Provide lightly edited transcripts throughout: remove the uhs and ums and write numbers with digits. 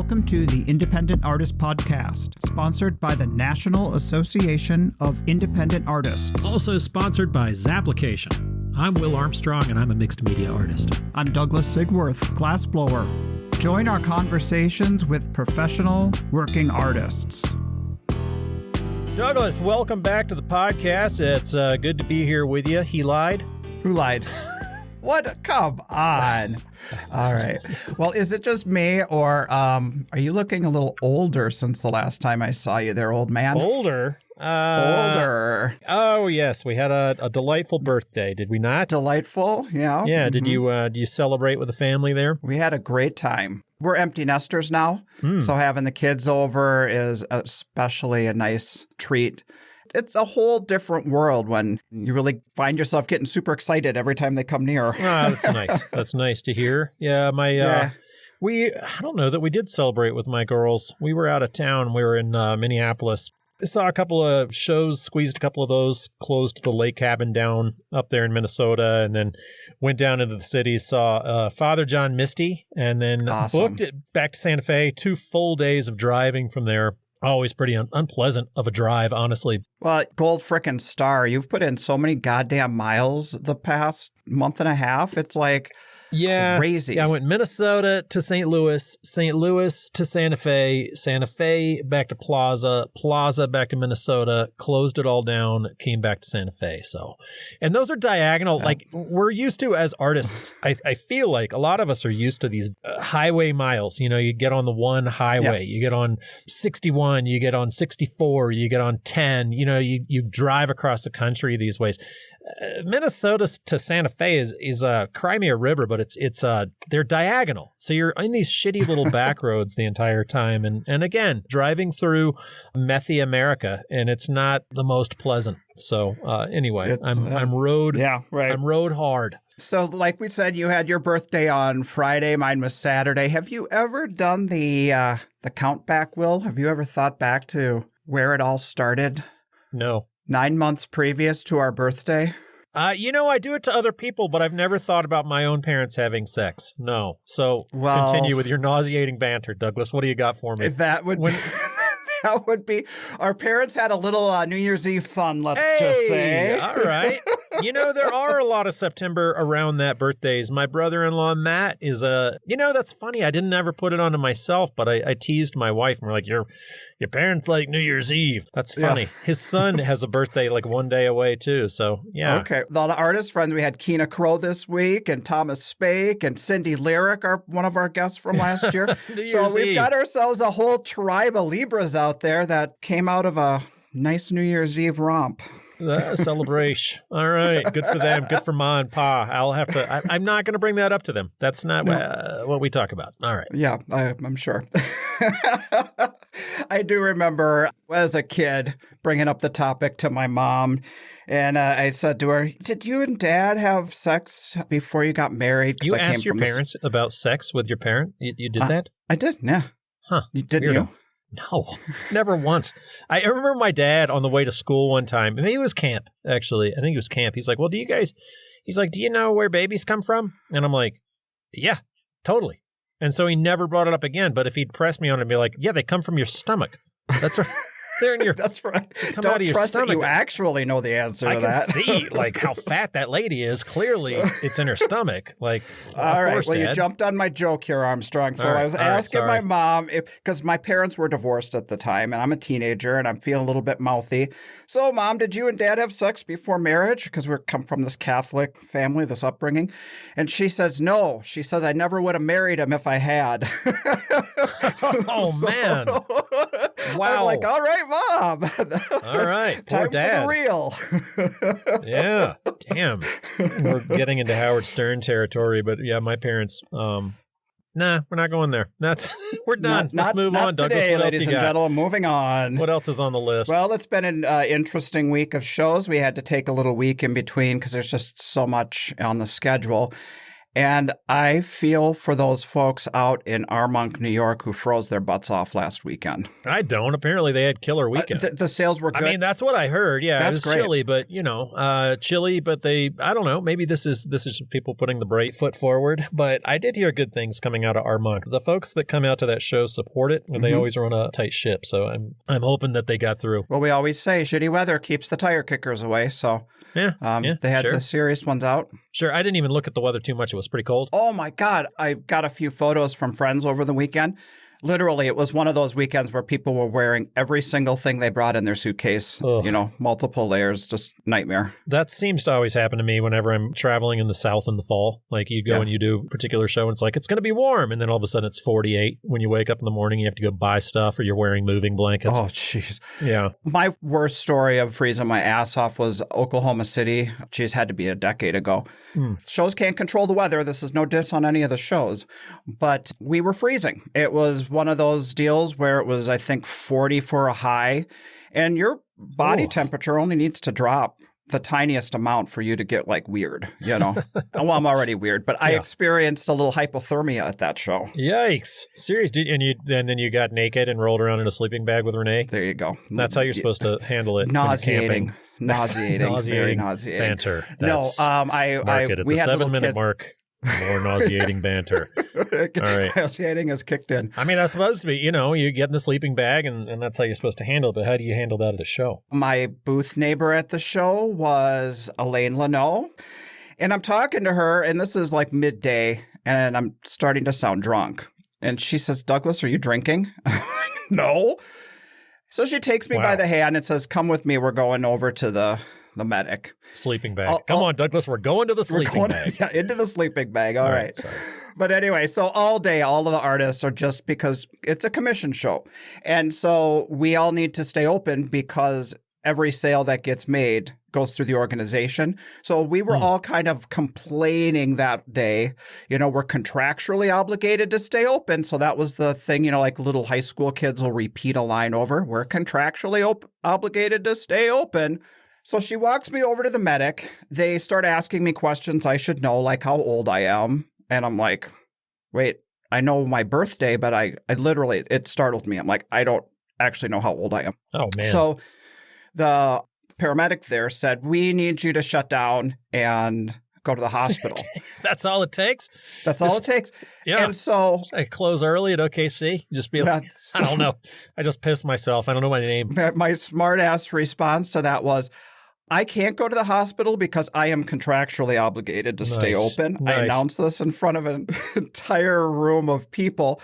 Welcome to the Independent Artist Podcast, sponsored by the National Association of Independent Artists. Also sponsored by Zapplication. I'm Will Armstrong, and I'm a mixed media artist. I'm Douglas Sigworth, glassblower. Join our conversations with professional working artists. Douglas, welcome back to the podcast. It's good to be here with you. He lied. Who lied? What? Come on. All right. Well, is it just me, or are you looking a little older since the last time I saw you there, old man? Older? Older. Oh, yes. We had a delightful birthday, did we not? Delightful, yeah. Yeah. Did you celebrate with the family there? We had a great time. We're empty nesters now, so having the kids over is especially a nice treat. It's a whole different world when you really find yourself getting super excited every time they come near. That's nice. That's nice to hear. Yeah, I don't know that we did celebrate with my girls. We were out of town. We were in Minneapolis. I saw a couple of shows, squeezed a couple of those, closed the lake cabin down up there in Minnesota, and then went down into the city, saw Father John Misty, and then booked it back to Santa Fe. 2 full days of driving from there. Always pretty unpleasant of a drive, honestly. Well, gold frickin' star. You've put in so many goddamn miles the past month and a half. It's like crazy. Yeah, I went Minnesota to St. Louis to Santa Fe back to Plaza back to Minnesota, closed it all down, came back to Santa Fe. So, and those are diagonal, like we're used to as artists. I feel like a lot of us are used to these highway miles. You know, you get on the one highway, you get on 61, you get on 64, you get on 10, you know, you drive across the country these ways. Minnesota to Santa Fe is a Crimea River, but it's they're diagonal. So you're in these shitty little back roads the entire time. And again, driving through methy America, and it's not the most pleasant. So anyway, I'm road hard. So like we said, you had your birthday on Friday. Mine was Saturday. Have you ever done the count back, Will? Have you ever thought back to where it all started? No. 9 months previous to our birthday? I do it to other people, but I've never thought about my own parents having sex. No. So continue with your nauseating banter, Douglas. What do you got for me? That would be, our parents had a little New Year's Eve fun, let's just say. All right. You know, there are a lot of September around that birthdays. My brother-in-law, Matt, is that's funny. I didn't ever put it onto myself, but I teased my wife, and we're like, your parents like New Year's Eve. That's funny. Yeah. His son has a birthday like one day away, too. So, yeah. Okay. All the artist friends, we had Keena Crow this week, and Thomas Spake, and Cindy Lyric, one of our guests from last year. So we've got ourselves a whole tribe of Libras out there that came out of a nice New Year's Eve romp. Celebration. All right. Good for them. Good for Ma and Pa. I'm not going to bring that up to them. That's not what we talk about. All right. Yeah, I'm sure. I do remember as a kid bringing up the topic to my mom, and I said to her, "Did you and Dad have sex before you got married?" You asked your parents about sex with your parent? You did that? I did, yeah. Huh. Didn't you? No, never once. I remember my dad on the way to school one time. Maybe it was camp, actually. I think it was camp. He's like, well, do you know where babies come from? And I'm like, yeah, totally. And so he never brought it up again. But if he'd press me on it and be like, yeah, they come from your stomach. That's right. They're in your. That's right. Come Don't out of your trust stomach. That you actually know the answer to that. I can see like how fat that lady is. Clearly, it's in her stomach. Like, all right. Well, Dad. You jumped on my joke here, Armstrong. So I was asking my mom because my parents were divorced at the time, and I'm a teenager, and I'm feeling a little bit mouthy. So, Mom, did you and Dad have sex before marriage? Because we come from this Catholic family, this upbringing, and she says no. She says I never would have married him if I had. Man! Wow. I'm like, all right, Mom. All right. Poor Time Dad. for the real. Yeah. Damn. We're getting into Howard Stern territory, but yeah, my parents, nah, we're not going there. We're done. Let's move on, Douglas. Today, what else ladies you and got? gentlemen, moving on. What else is on the list? Well, it's been an interesting week of shows. We had to take a little week in between because there's just so much on the schedule. And I feel for those folks out in Armonk, New York, who froze their butts off last weekend. I don't. Apparently, they had killer weekend. The sales were good. I mean, that's what I heard. Yeah, that's it was great. chilly, but chilly. But I don't know. Maybe this is people putting the brave foot forward. But I did hear good things coming out of Armonk. The folks that come out to that show support it, and they always run a tight ship. So I'm hoping that they got through. Well, we always say shitty weather keeps the tire kickers away. So yeah, they had the serious ones out. Sure. I didn't even look at the weather too much. It was pretty cold. Oh, my God. I got a few photos from friends over the weekend. Literally, it was one of those weekends where people were wearing every single thing they brought in their suitcase. Ugh. Multiple layers, just nightmare. That seems to always happen to me whenever I'm traveling in the South in the fall. Like you go and you do a particular show and it's like, it's going to be warm. And then all of a sudden it's 48. When you wake up in the morning, you have to go buy stuff or you're wearing moving blankets. Oh, jeez. Yeah. My worst story of freezing my ass off was Oklahoma City. Geez, had to be a decade ago. Shows can't control the weather. This is no diss on any of the shows. But we were freezing. It was one of those deals where it was, I think, 40 for a high. And your body temperature only needs to drop the tiniest amount for you to get like weird, Well, I'm already weird, but I experienced a little hypothermia at that show. Yikes. Serious. And then you got naked and rolled around in a sleeping bag with Renee? There you go. That's how you're supposed to handle it. Nauseating. Very nauseating. Banter. No, we had 7-minute mark. More nauseating banter. All right. Nauseating has kicked in. I mean, that's supposed to be, you get in the sleeping bag and that's how you're supposed to handle it. But how do you handle that at a show? My booth neighbor at the show was Elaine Leno. And I'm talking to her, and this is like midday, and I'm starting to sound drunk. And she says, "Douglas, are you drinking?" I'm like, "No." So she takes me by the hand and says, "Come with me. We're going over to the medic." Sleeping bag. Come on, Douglas. We're going to the sleeping bag. Yeah, into the sleeping bag. All right. But anyway, so all day, all of the artists are just because it's a commission show. And so we all need to stay open because every sale that gets made goes through the organization. So we were all kind of complaining that day, we're contractually obligated to stay open. So that was the thing, like little high school kids will repeat a line over. We're contractually obligated to stay open. So she walks me over to the medic. They start asking me questions I should know, like how old I am. And I'm like, wait, I know my birthday, but I literally, it startled me. I'm like, I don't actually know how old I am. Oh, man. So the paramedic there said, we need you to shut down and go to the hospital. That's all it takes? That's all it takes. Yeah. And so I close early at OKC. Just be like, I don't know. I just pissed myself. I don't know my name. My smart ass response to that was, I can't go to the hospital because I am contractually obligated to stay open. Nice. I announced this in front of an entire room of people.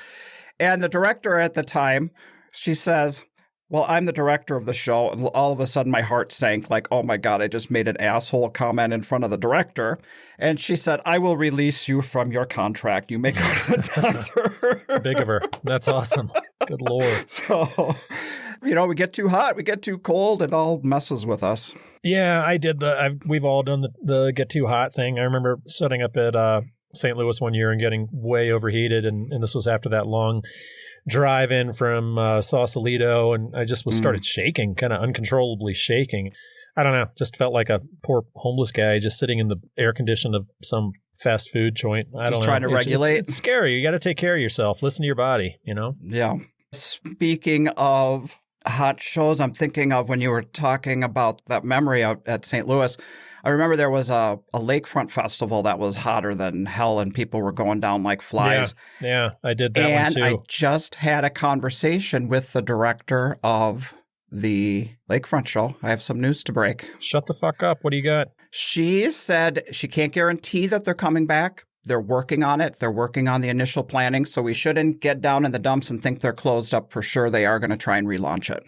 And the director at the time, she says, well, I'm the director of the show. And all of a sudden my heart sank like, oh my God, I just made an asshole comment in front of the director. And she said, I will release you from your contract. You may go to the doctor. Big of her. That's awesome. Good Lord. So, we get too hot, we get too cold, it all messes with us. Yeah, I did we've all done the get too hot thing. I remember setting up at St. Louis one year and getting way overheated. And this was after that long drive in from Sausalito. And I just started shaking, kind of uncontrollably shaking. I don't know, just felt like a poor homeless guy just sitting in the air condition of some fast food joint. I don't know. Just trying to regulate. It's scary. You got to take care of yourself. Listen to your body, Yeah. Speaking of hot shows, I'm thinking of when you were talking about that memory out at St. Louis. I remember there was a lakefront festival that was hotter than hell and people were going down like flies. Yeah, I did that one too. And I just had a conversation with the director of the lakefront show. I have some news to break. Shut the fuck up. What do you got? She said she can't guarantee that they're coming back. They're working on it. They're working on the initial planning. So we shouldn't get down in the dumps and think they're closed up for sure. They are going to try and relaunch it.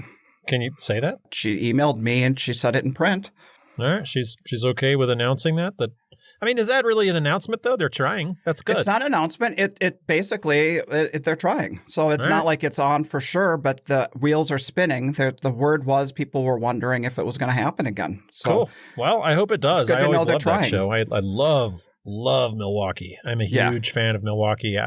Can you say that? She emailed me and she said it in print. All right. She's okay with announcing that? I mean, is that really an announcement, though? They're trying. That's good. It's not an announcement. It basically, they're trying. So it's not like it's on for sure, but the wheels are spinning. The word was people were wondering if it was going to happen again. So, cool. Well, I hope it does. It's good I to always know they're love trying. That show. I love Milwaukee. I'm a huge fan of Milwaukee.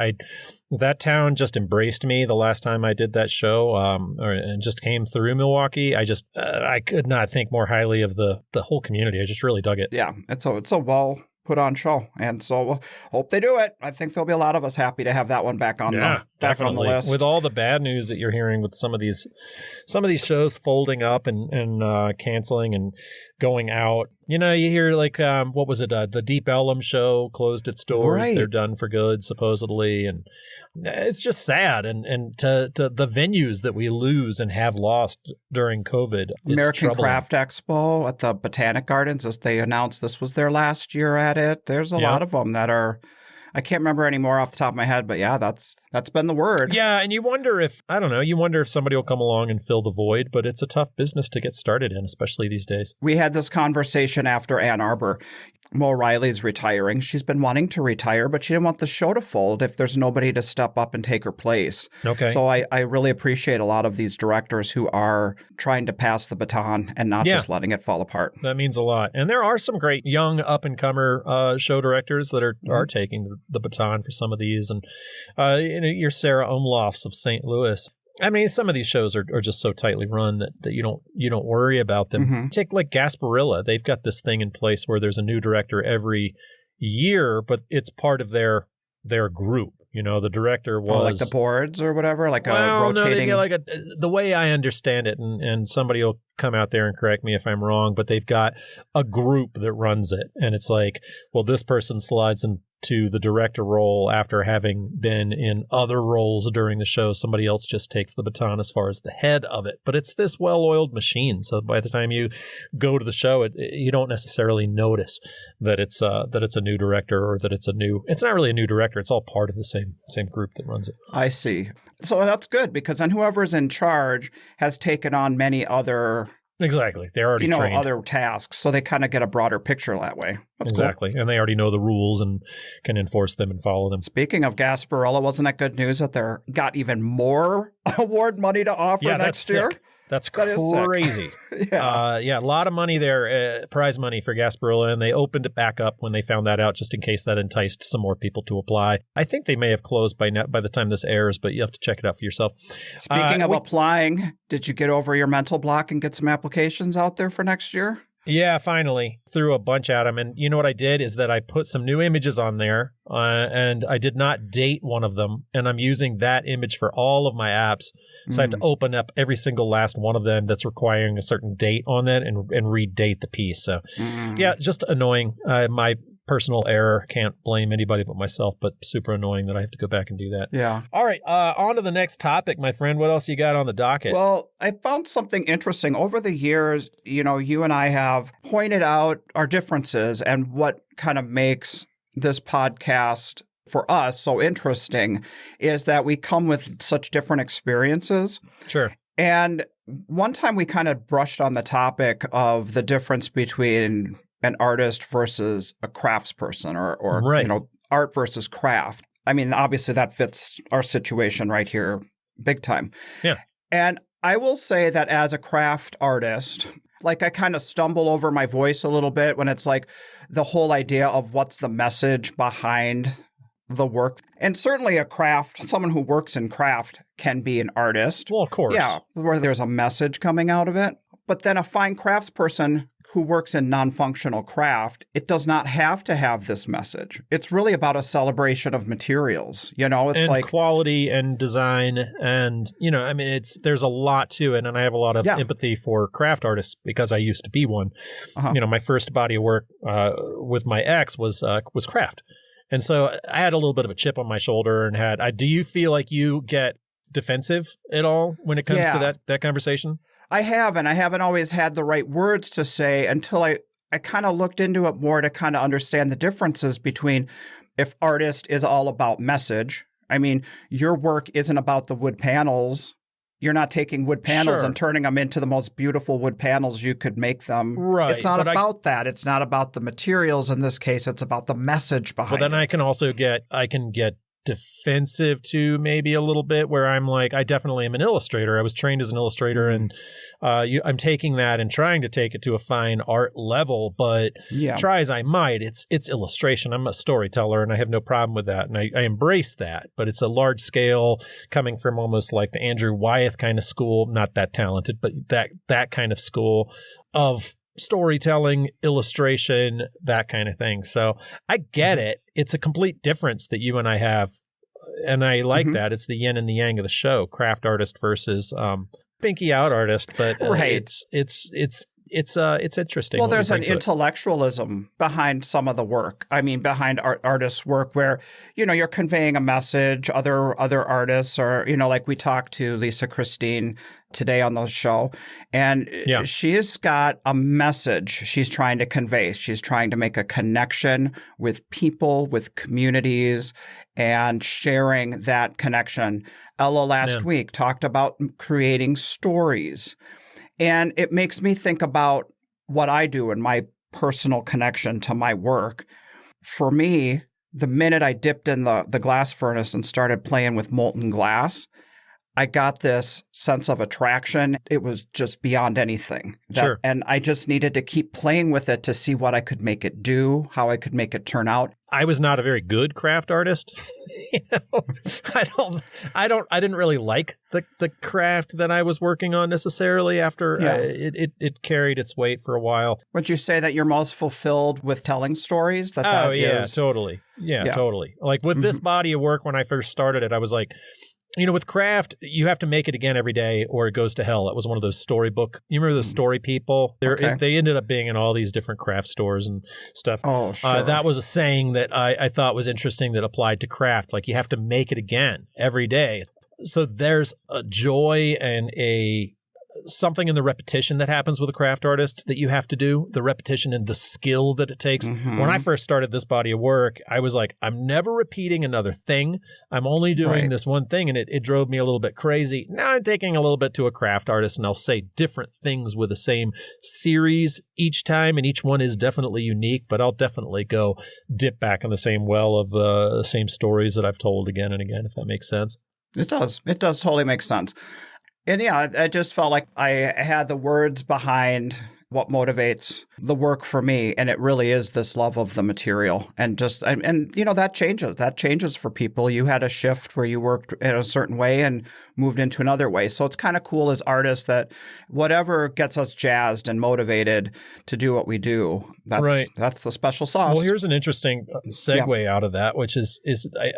That town just embraced me the last time I did that show, and just came through Milwaukee. I could not think more highly of the whole community. I just really dug it. Yeah, it's a put on show. And so we'll hope they do it. I think there'll be a lot of us happy to have that one back on the list. With all the bad news that you're hearing with some of these shows folding up and canceling and going out. You hear like what was it? The Deep Ellum show closed its doors. Right. They're done for good, supposedly, and it's just sad. And to the venues that we lose and have lost during COVID, it's American troubling. Craft Expo at the Botanic Gardens, as they announced this was their last year at it. There's a lot of them that are. I can't remember any more off the top of my head, but yeah, that's been the word. Yeah, and you wonder if somebody will come along and fill the void, but it's a tough business to get started in, especially these days. We had this conversation after Ann Arbor. Mo Riley's retiring. She's been wanting to retire, but she didn't want the show to fold if there's nobody to step up and take her place. Okay. So I really appreciate a lot of these directors who are trying to pass the baton and not just letting it fall apart. That means a lot. And there are some great young up-and-comer show directors that are taking the baton for some of these. And your Sarah Umlofs of St. Louis. I mean, some of these shows are just so tightly run that you don't worry about them. Mm-hmm. Take like Gasparilla. They've got this thing in place where there's a new director every year, but it's part of their group. The director was like the boards or whatever, like a rotating. No, they get the way I understand it, and somebody will come out there and correct me if I'm wrong, but they've got a group that runs it, and it's like, well, this person slides into the director role after having been in other roles during the show. Somebody else just takes the baton as far as the head of it, but it's this well-oiled machine. So by the time you go to the show, you don't necessarily notice that it's a new director or that it's not really a new director. It's all part of the same group that runs it. I see. So that's good, because then whoever's in charge has taken on many other Exactly. They're already trained. Other tasks. So they kind of get a broader picture that way. That's exactly. Cool. And they already know the rules and can enforce them and follow them. Speaking of Gasparilla, wasn't that good news that they got even more award money to offer next year? Sick. That's crazy. Yeah. A lot of money there, prize money for Gasparilla, and they opened it back up when they found that out, just in case that enticed some more people to apply. I think they may have closed by the time this airs, but you have to check it out for yourself. Speaking of applying, did you get over your mental block and get some applications out there for next year? Yeah, finally. Threw a bunch at them. And you know what I did is that I put some new images on there and I did not date one of them. And I'm using that image for all of my apps. So I have to open up every single last one of them that's requiring a certain date on that and redate the piece. So yeah, just annoying. My personal error. Can't blame anybody but myself, but super annoying that I have to go back and do that. Yeah. All right. On to the next topic, my friend. What else you got on the docket? Well, I found something interesting. Over the years, you and I have pointed out our differences and what kind of makes this podcast for us so interesting is that we come with such different experiences. Sure. And one time we kind of brushed on the topic of the difference between an artist versus a craftsperson or right. Art versus craft. I mean, obviously that fits our situation right here big time. Yeah. And I will say that as a craft artist, like I kind of stumble over my voice a little bit when it's like the whole idea of what's the message behind the work. And certainly someone who works in craft can be an artist. Well, of course. Yeah, where there's a message coming out of it. But then a fine craftsperson who works in non-functional craft, it does not have to have this message. It's really about a celebration of materials. It's and like quality and design and, there's a lot to it. And I have a lot of empathy for craft artists because I used to be one. Uh-huh. My first body of work with my ex was craft. And so I had a little bit of a chip on my shoulder and do you feel like you get defensive at all when it comes to that conversation? I have, and I haven't always had the right words to say until I kind of looked into it more to kind of understand the differences between if artist is all about message. I mean, your work isn't about the wood panels. You're not taking wood panels and turning them into the most beautiful wood panels you could make them. Right. It's not about that. It's not about the materials in this case. It's about the message behind it. Well, then I can also get defensive too, maybe a little bit, where I'm like, I definitely am an illustrator. I was trained as an illustrator, and I'm taking that and trying to take it to a fine art level. But try as I might, it's illustration. I'm a storyteller, and I have no problem with that, and I embrace that. But it's a large scale, coming from almost like the Andrew Wyeth kind of school, not that talented, but that kind of school of storytelling, illustration, that kind of thing. So I get it. It's a complete difference that you and I have. And I like that. It's the yin and the yang of the show, craft artist versus pinky out artist. But right. It's interesting. Well, there's an intellectualism behind some of the work. I mean, behind artists' work where, you're conveying a message. Other artists are, like we talked to Lisa Kristine today on the show, and she's got a message she's trying to convey. She's trying to make a connection with people, with communities, and sharing that connection. Ella last week talked about creating stories. And it makes me think about what I do and my personal connection to my work. For me, the minute I dipped in the glass furnace and started playing with molten glass, I got this sense of attraction. It was just beyond anything. Sure. And I just needed to keep playing with it to see what I could make it do, how I could make it turn out. I was not a very good craft artist. I didn't really like the craft that I was working on necessarily after it carried its weight for a while. Would you say that you're most fulfilled with telling stories? Totally. Yeah, totally. Like with this body of work, when I first started it, I was like, with craft, you have to make it again every day or it goes to hell. It was one of those storybook. You remember the story people? They ended up being in all these different craft stores and stuff. Oh, sure. That was a saying that I thought was interesting that applied to craft. Like you have to make it again every day. So there's a joy and something in the repetition that happens with a craft artist that you have to do, the repetition and the skill that it takes. When I first started this body of work, I was like, I'm never repeating another thing. I'm only doing this one thing. And it drove me a little bit crazy. Now I'm taking a little bit to a craft artist and I'll say different things with the same series each time. And each one is definitely unique, but I'll definitely go dip back in the same well of the same stories that I've told again and again, if that makes sense. It does. It does totally make sense. And I just felt like I had the words behind what motivates the work for me. And it really is this love of the material. And that changes. That changes for people. You had a shift where you worked in a certain way and moved into another way. So it's kind of cool as artists that whatever gets us jazzed and motivated to do what we do, that's the special sauce. Well, here's an interesting segue out of that, which is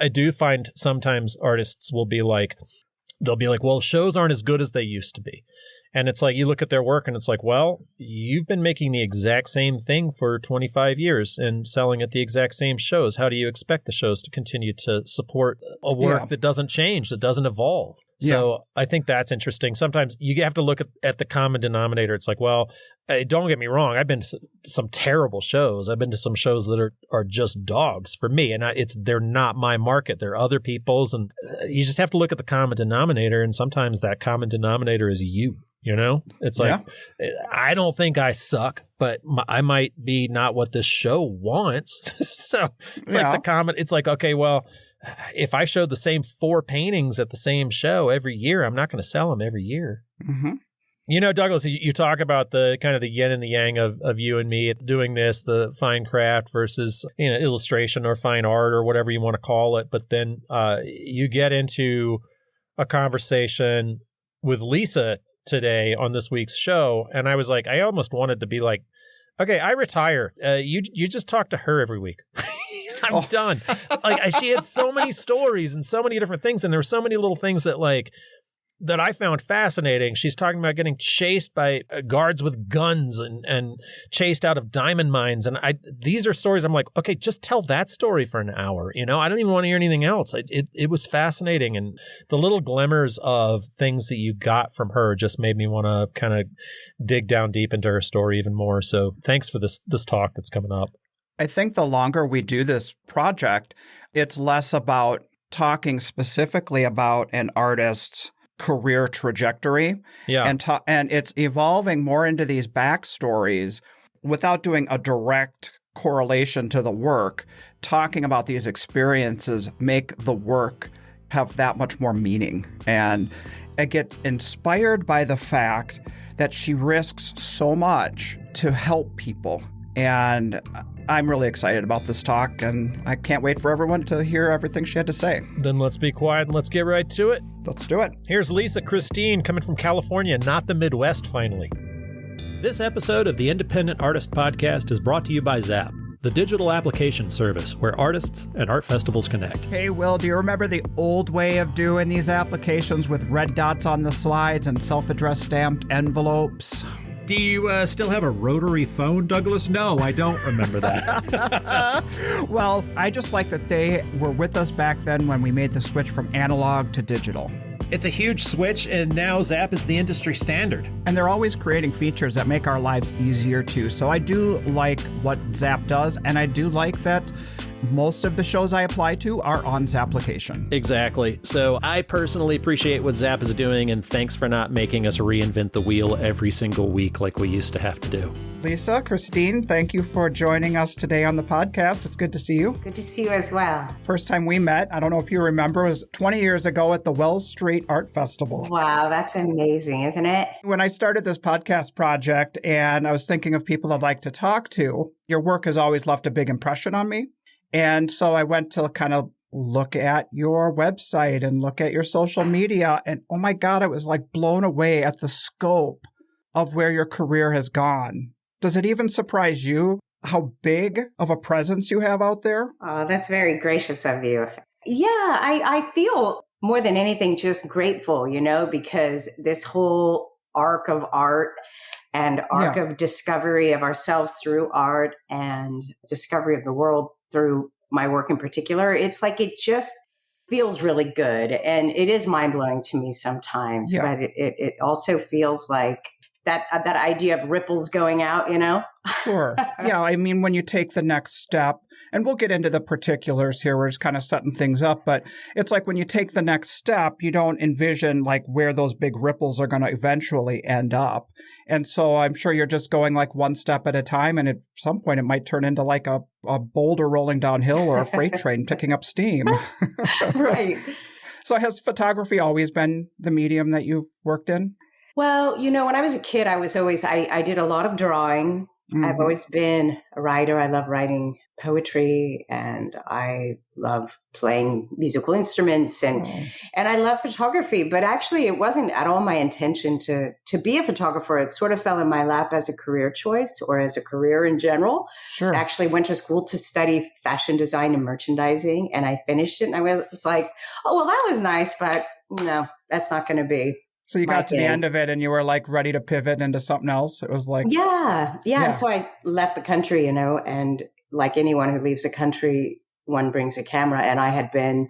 I do find sometimes artists will be like, they'll be like, well, shows aren't as good as they used to be. And it's like, you look at their work and it's like, well, you've been making the exact same thing for 25 years and selling at the exact same shows. How do you expect the shows to continue to support a work that doesn't change, that doesn't evolve? So I think that's interesting. Sometimes you have to look at the common denominator. It's like, well, don't get me wrong. I've been to some terrible shows. I've been to some shows that are just dogs for me. And they're not my market. They're other people's. And you just have to look at the common denominator. And sometimes that common denominator is you. It's like, I don't think I suck, but I might be not what this show wants. So it's like the comment. It's like, okay, well, if I showed the same 4 paintings at the same show every year, I'm not going to sell them every year. Douglas, you talk about the kind of the yin and the yang of you and me doing this, the fine craft versus, illustration or fine art or whatever you want to call it. But then you get into a conversation with Lisa today on this week's show. And I was like, I almost wanted to be like, okay, I retire. You just talk to her every week. I'm done. Like she had so many stories and so many different things. And there were so many little things that I found fascinating. She's talking about getting chased by guards with guns and chased out of diamond mines. And these are stories I'm like, okay, just tell that story for an hour. I don't even want to hear anything else. It was fascinating. And the little glimmers of things that you got from her just made me want to kind of dig down deep into her story even more. So thanks for this talk that's coming up. I think the longer we do this project, it's less about talking specifically about an artist's career trajectory. And it's evolving more into these backstories without doing a direct correlation to the work. Talking about these experiences make the work have that much more meaning. And I get inspired by the fact that she risks so much to help people. And I'm really excited about this talk, and I can't wait for everyone to hear everything she had to say. Then let's be quiet and let's get right to it. Let's do it. Here's Lisa Kristine coming from California, not the Midwest, finally. This episode of the Independent Artist Podcast is brought to you by Zap, the digital application service where artists and art festivals connect. Hey, Will, do you remember the old way of doing these applications with red dots on the slides and self-addressed stamped envelopes? Do you still have a rotary phone, Douglas? No, I don't remember that. Well, I just like that they were with us back then when we made the switch from analog to digital. It's a huge switch, and now Zap is the industry standard. And they're always creating features that make our lives easier too. So I do like what Zap does, and I do like that most of the shows I apply to are on Zapplication. Exactly. So I personally appreciate what Zap is doing, and thanks for not making us reinvent the wheel every single week like we used to have to do. Lisa, Kristine, thank you for joining us today on the podcast. It's good to see you. Good to see you as well. First time we met, I don't know if you remember, was 20 years ago at the Wells Street Art Festival. Wow, that's amazing, isn't it? When I started this podcast project and I was thinking of people I'd like to talk to, your work has always left a big impression on me. And so I went to kind of look at your website and look at your social media. And oh my God, I was like blown away at the scope of where your career has gone. Does it even surprise you how big of a presence you have out there? Oh, that's very gracious of you. Yeah, I feel more than anything just grateful, because this whole arc of art and arc of discovery of ourselves through art and discovery of the world through my work in particular, it's like it just feels really good. And it is mind-blowing to me sometimes, but it also feels like that idea of ripples going out, Sure. Yeah, I mean, when you take the next step, and we'll get into the particulars here, we're just kind of setting things up, but it's like when you take the next step, you don't envision like where those big ripples are going to eventually end up. And so I'm sure you're just going like one step at a time, and at some point it might turn into like a boulder rolling downhill or a freight train picking up steam. Right. So has photography always been the medium that you worked in? Well, when I was a kid, I did a lot of drawing. Mm-hmm. I've always been a writer. I love writing poetry, and I love playing musical instruments, and I love photography. But actually, it wasn't at all my intention to be a photographer. It sort of fell in my lap as a career choice or as a career in general. Sure. I actually went to school to study fashion design and merchandising, and I finished it. And I was like, oh, well, that was nice, but no, that's not going to be. So you got to the end of it and you were like ready to pivot into something else. It was like, yeah. And so I left the country, and like anyone who leaves the country, one brings a camera. And I had been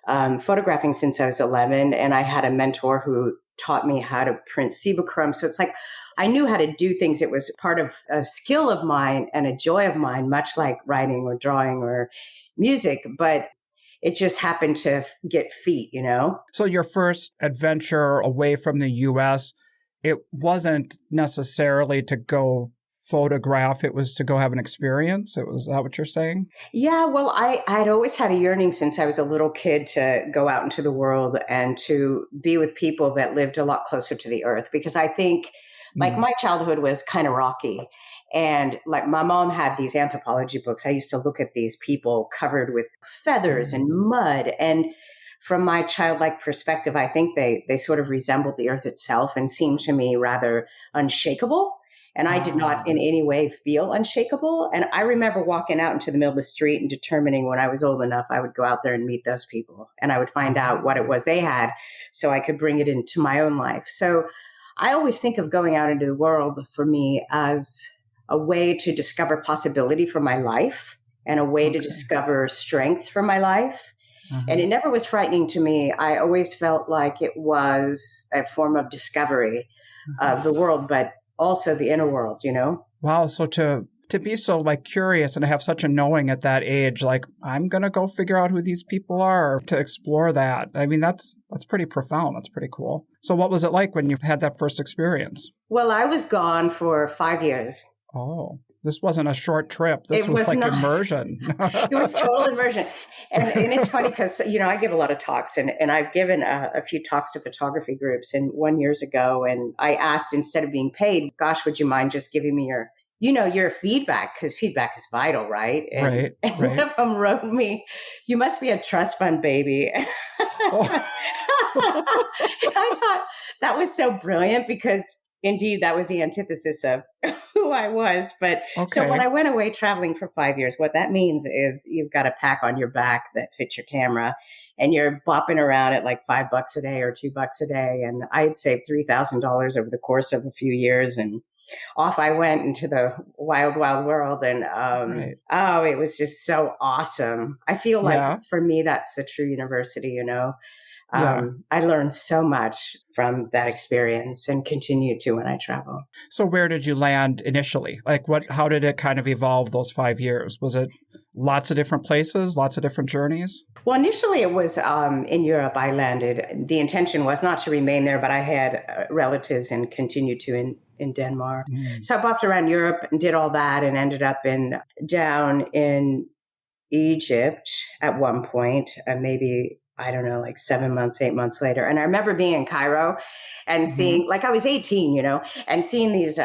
photographing since I was 11. And I had a mentor who taught me how to print Cibachrome. So it's like, I knew how to do things. It was part of a skill of mine and a joy of mine, much like writing or drawing or music. But it just happened to get feet, So your first adventure away from the U.S., it wasn't necessarily to go photograph. It was to go have an experience. Is that what you're saying? Yeah, well, I'd always had a yearning since I was a little kid to go out into the world and to be with people that lived a lot closer to the earth. Because I think like my childhood was kind of rocky. And like my mom had these anthropology books. I used to look at these people covered with feathers and mud. And from my childlike perspective, I think they sort of resembled the earth itself and seemed to me rather unshakable. And I did not in any way feel unshakable. And I remember walking out into the middle of the street and determining when I was old enough, I would go out there and meet those people. And I would find out what it was they had so I could bring it into my own life. So I always think of going out into the world for me as a way to discover possibility for my life and a way to discover strength for my life. And it never was frightening to me. I always felt like it was a form of discovery of the world, but also the inner world, Wow. So to be so like curious and to have such a knowing at that age, like I'm going to go figure out who these people are, to explore that. I mean, that's pretty profound. That's pretty cool. So what was it like when you had that first experience? Well, I was gone for 5 years. Oh, this wasn't a short trip. This was like not. Immersion. It was total immersion. And it's funny because, I give a lot of talks and I've given a few talks to photography groups and 1 year ago. And I asked, instead of being paid, gosh, would you mind just giving me your feedback? Because feedback is vital, right? And one of them wrote me, "You must be a trust fund baby." Oh. I thought that was so brilliant because indeed, that was the antithesis of who I was. But so when I went away traveling for 5 years, what that means is you've got a pack on your back that fits your camera, and you're bopping around at like $5 a day or $2 a day. And I had saved $3,000 over the course of a few years, and off I went into the wild, wild world. And it was just so awesome. I feel like for me, that's the true university, you know. I learned so much from that experience and continue to when I travel. So where did you land initially? Like how did it kind of evolve those 5 years? Was it lots of different places, lots of different journeys? Well, initially it was in Europe. I landed. The intention was not to remain there, but I had relatives and continued to in Denmark. So I bopped around Europe and did all that and ended up down in Egypt at one point, maybe, I don't know, like 7 months, 8 months later. And I remember being in Cairo and seeing, like I was 18, you know, and seeing these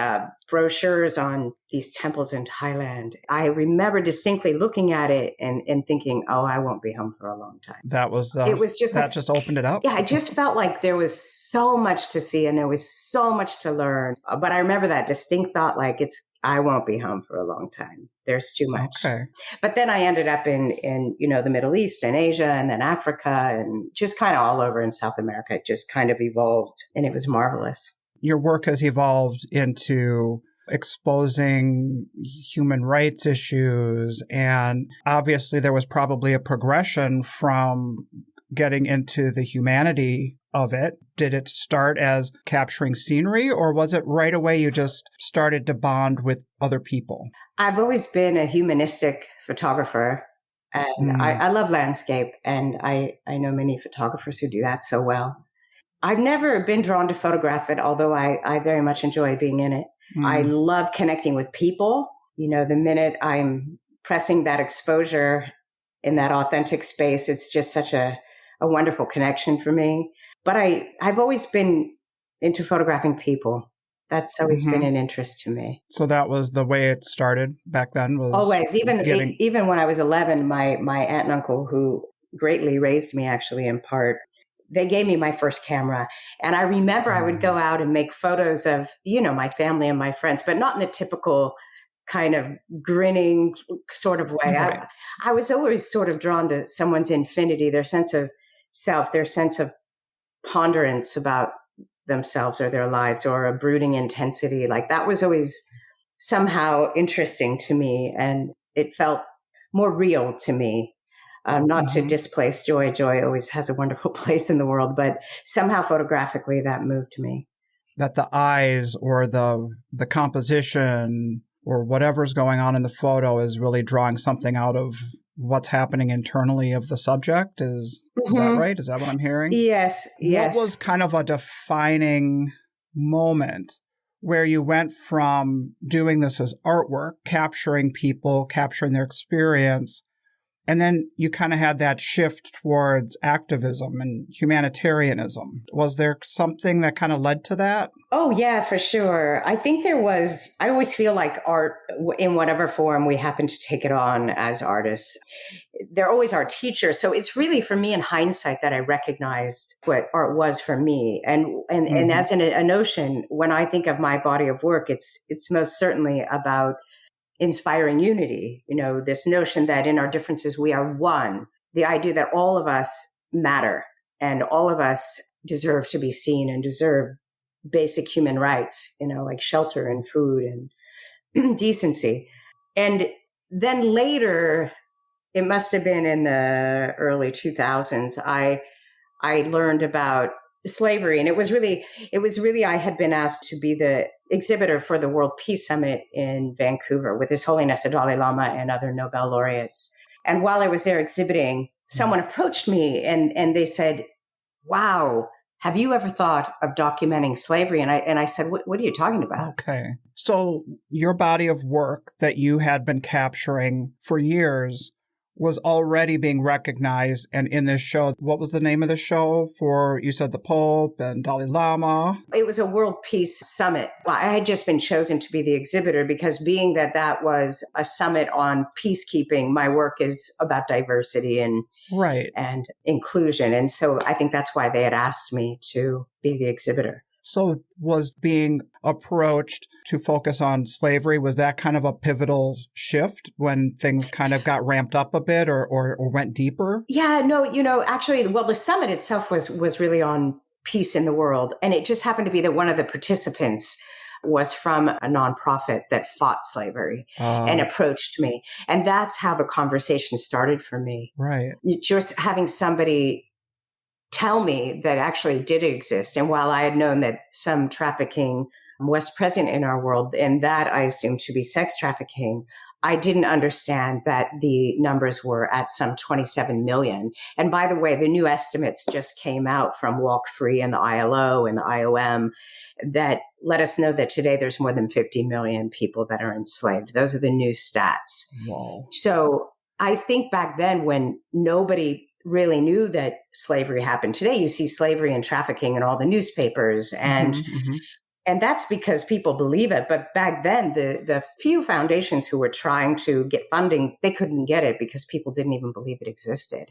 brochures on these temples in Thailand. I remember distinctly looking at it and thinking, oh, I won't be home for a long time. That was, it was just that just opened it up. Yeah, I just felt like there was so much to see and there was so much to learn. But I remember that distinct thought, like I won't be home for a long time. There's too much. Okay. But then I ended up in you know, the Middle East and Asia and then Africa and just kind of all over in South America. It just kind of evolved and it was marvelous. Your work has evolved into exposing human rights issues. And obviously there was probably a progression from getting into the humanity of it. Did it start as capturing scenery, or was it right away you just started to bond with other people? I've always been a humanistic photographer, and I love landscape, and I know many photographers who do that so well. I've never been drawn to photograph it, although I very much enjoy being in it. I love connecting with people. You know, the minute I'm pressing that exposure in that authentic space, it's just such a wonderful connection for me. But I've always been into photographing people. That's always been an interest to me. So that was the way it started back then? Was always. Even when I was 11, my aunt and uncle, who greatly raised me actually in part, they gave me my first camera. And I remember I would go out and make photos of, you know, my family and my friends, but not in the typical kind of grinning sort of way. Right. I was always sort of drawn to someone's infinity, their sense of self, their sense of ponderance about themselves or their lives, or a brooding intensity. Like that was always somehow interesting to me. And it felt more real to me. Not to displace joy. Joy always has a wonderful place in the world, but somehow photographically that moved me. That the eyes or the composition or whatever's going on in the photo is really drawing something out of what's happening internally of the subject. Is that right? Is that what I'm hearing? Yes. What was kind of a defining moment where you went from doing this as artwork, capturing people, capturing their experience, and then you kind of had that shift towards activism and humanitarianism? Was there something that kind of led to that? Oh, yeah, for sure. I think there was. I always feel like art, in whatever form we happen to take it on as artists, they're always our teachers. So it's really, for me, in hindsight, that I recognized what art was for me. And as a notion, when I think of my body of work, it's most certainly about inspiring unity, you know, this notion that in our differences we are one, the idea that all of us matter and all of us deserve to be seen and deserve basic human rights, you know, like shelter and food and decency. And then later, it must have been in the early 2000s, I learned about slavery. And it was really, I had been asked to be the exhibitor for the World Peace Summit in Vancouver with His Holiness the Dalai Lama and other Nobel laureates. And while I was there exhibiting, someone approached me and they said, wow, have you ever thought of documenting slavery? And I said, what are you talking about? Okay. So your body of work that you had been capturing for years was already being recognized. And in this show, what was the name of the show for, you said the Pope and Dalai Lama? It was a World Peace Summit. I had just been chosen to be the exhibitor because being that was a summit on peacekeeping, my work is about diversity and inclusion. And so I think that's why they had asked me to be the exhibitor. So was being approached to focus on slavery, was that kind of a pivotal shift when things kind of got ramped up a bit or went deeper? Yeah, no, actually, well, the summit itself was really on peace in the world. And it just happened to be that one of the participants was from a nonprofit that fought slavery and approached me. And that's how the conversation started for me. Right. Just having somebody tell me that actually did exist. And while I had known that some trafficking was present in our world, and that I assumed to be sex trafficking, I didn't understand that the numbers were at some 27 million. And by the way, the new estimates just came out from Walk Free and the ILO and the IOM that let us know that today there's more than 50 million people that are enslaved. Those are the new stats. Wow. So I think back then when nobody really knew that slavery happened. Today, you see slavery and trafficking in all the newspapers, and and that's because people believe it. But back then, the few foundations who were trying to get funding, they couldn't get it because people didn't even believe it existed.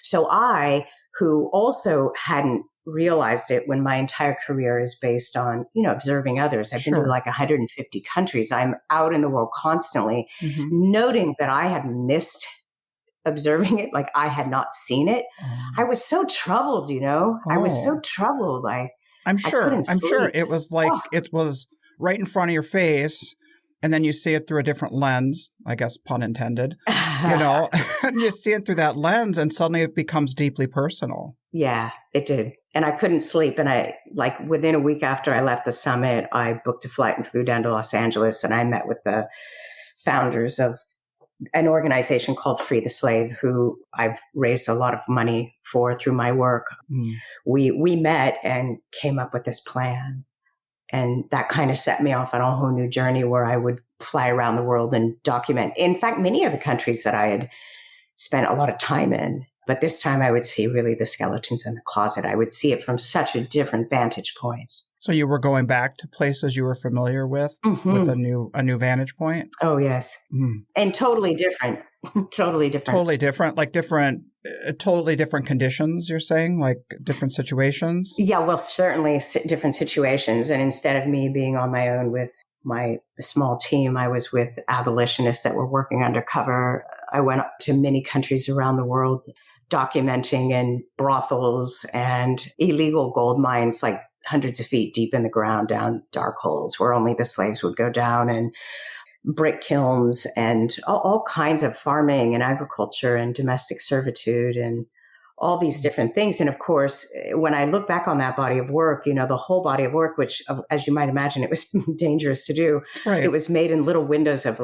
So I, who also hadn't realized it when my entire career is based on, observing others. I've been to like 150 countries. I'm out in the world constantly, noting that I had missed observing it, like I had not seen it. I was so troubled, I was so troubled. I'm sure it was like it was right in front of your face, and then you see it through a different lens, I guess, pun intended, and you see it through that lens, and suddenly it becomes deeply personal. Yeah, it did. And I couldn't sleep. And I, within a week after I left the summit, I booked a flight and flew down to Los Angeles, and I met with the founders of an organization called Free the Slave, who I've raised a lot of money for through my work. We met and came up with this plan. And that kind of set me off on a whole new journey where I would fly around the world and document, in fact, many of the countries that I had spent a lot of time in. But this time I would see really the skeletons in the closet. I would see it from such a different vantage point. So you were going back to places you were familiar with a new vantage point? Oh, yes. And totally different. Totally different. Totally different, totally different conditions, you're saying? Like different situations? Yeah, well, certainly different situations. And instead of me being on my own with my small team, I was with abolitionists that were working undercover. I went to many countries around the world documenting in brothels and illegal gold mines, like hundreds of feet deep in the ground, down dark holes where only the slaves would go down, and brick kilns and all kinds of farming and agriculture and domestic servitude and all these different things. And of course, when I look back on that body of work, the whole body of work, which, as you might imagine, it was dangerous to do. Right. It was made in little windows of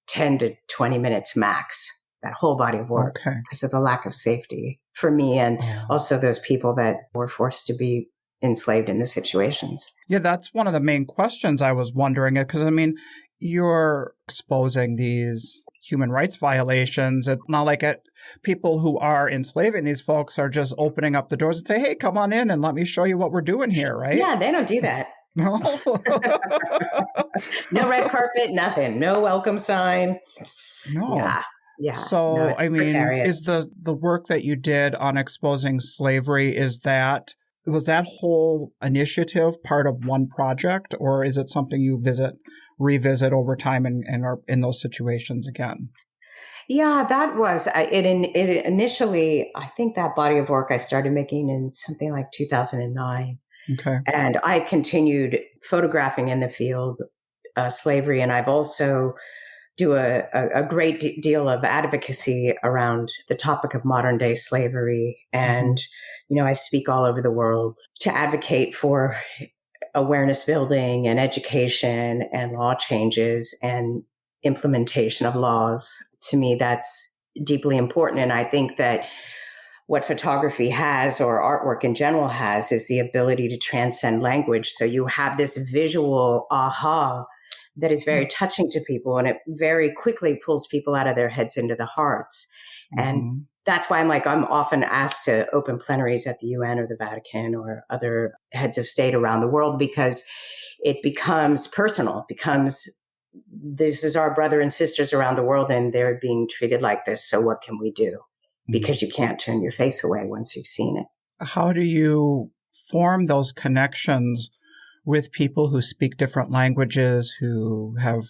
10 to 20 minutes max. That whole body of work, because of the lack of safety for me and also those people that were forced to be enslaved in the situations. Yeah, that's one of the main questions I was wondering, because you're exposing these human rights violations. It's not like people who are enslaving these folks are just opening up the doors and say, hey, come on in and let me show you what we're doing here, right? Yeah, they don't do that. No. No red carpet, nothing. No welcome sign. No. Yeah. So, no, precarious. Is the work that you did on exposing slavery, was that whole initiative part of one project, or is it something you revisit over time and are in those situations again? Yeah, that was it. Initially, I think that body of work I started making in something like 2009. Okay. And I continued photographing in the field, slavery, and I've also do a great deal of advocacy around the topic of modern day slavery. And, I speak all over the world to advocate for awareness building and education and law changes and implementation of laws. To me, that's deeply important. And I think that what photography has, or artwork in general has, is the ability to transcend language. So you have this visual aha that is very touching to people, and it very quickly pulls people out of their heads into the hearts. And that's why I'm often asked to open plenaries at the UN or the Vatican or other heads of state around the world, because it becomes personal, this is our brother and sisters around the world, and they're being treated like this. So what can we do? Because you can't turn your face away once you've seen it. How do you form those connections with people who speak different languages, who have,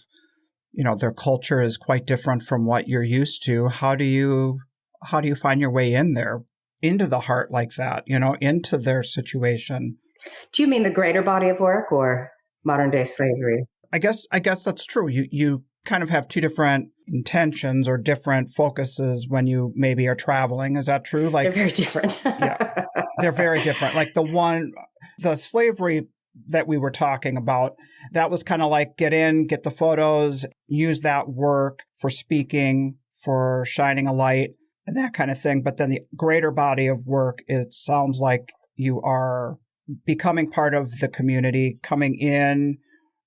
their culture is quite different from what you're used to. How do you find your way in there, into the heart like that, into their situation? Do you mean the greater body of work or modern day slavery? I guess that's true. You kind of have two different intentions or different focuses when you maybe are traveling. Is that true? They're very different. Yeah, they're very different. Like the slavery that we were talking about, that was kind of like get in, get the photos, use that work for speaking, for shining a light, and that kind of thing. But then the greater body of work, it sounds like you are becoming part of the community, coming in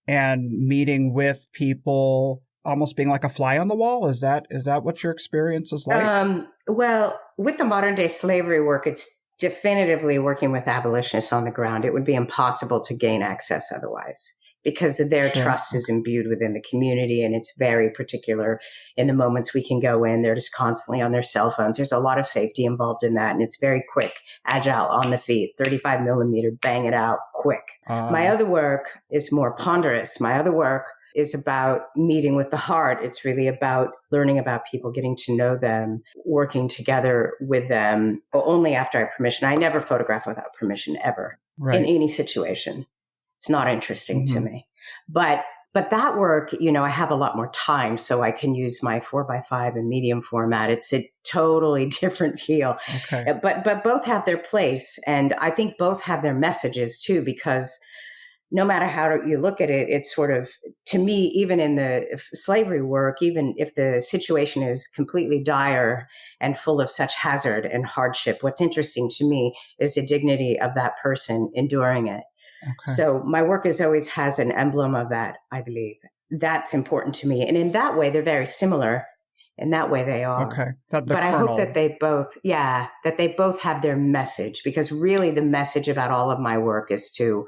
and meeting with people, almost being like a fly on the wall. Is that what your experience is like? Well, with the modern day slavery work, it's definitively working with abolitionists on the ground. It would be impossible to gain access otherwise, because their trust is imbued within the community, and it's very particular in the moments we can go in. They're just constantly on their cell phones. There's a lot of safety involved in that, and it's very quick, agile, on the feet, 35 millimeter, bang it out, quick. My other work is more ponderous. My other work is about meeting with the heart. It's really about learning about people, getting to know them, working together with them, only after I have permission. I never photograph without permission, ever, in any situation. It's not interesting to me. But that work, I have a lot more time, so I can use my 4x5 and medium format. It's a totally different feel. Okay. But both have their place. And I think both have their messages too, because no matter how you look at it, it's sort of, to me, even in the slavery work, even if the situation is completely dire and full of such hazard and hardship, what's interesting to me is the dignity of that person enduring it. Okay. So my work always has an emblem of that, I believe. That's important to me. And in that way, they're very similar. In that way, they are. Okay. But I hope that they both have their message, because really the message about all of my work is to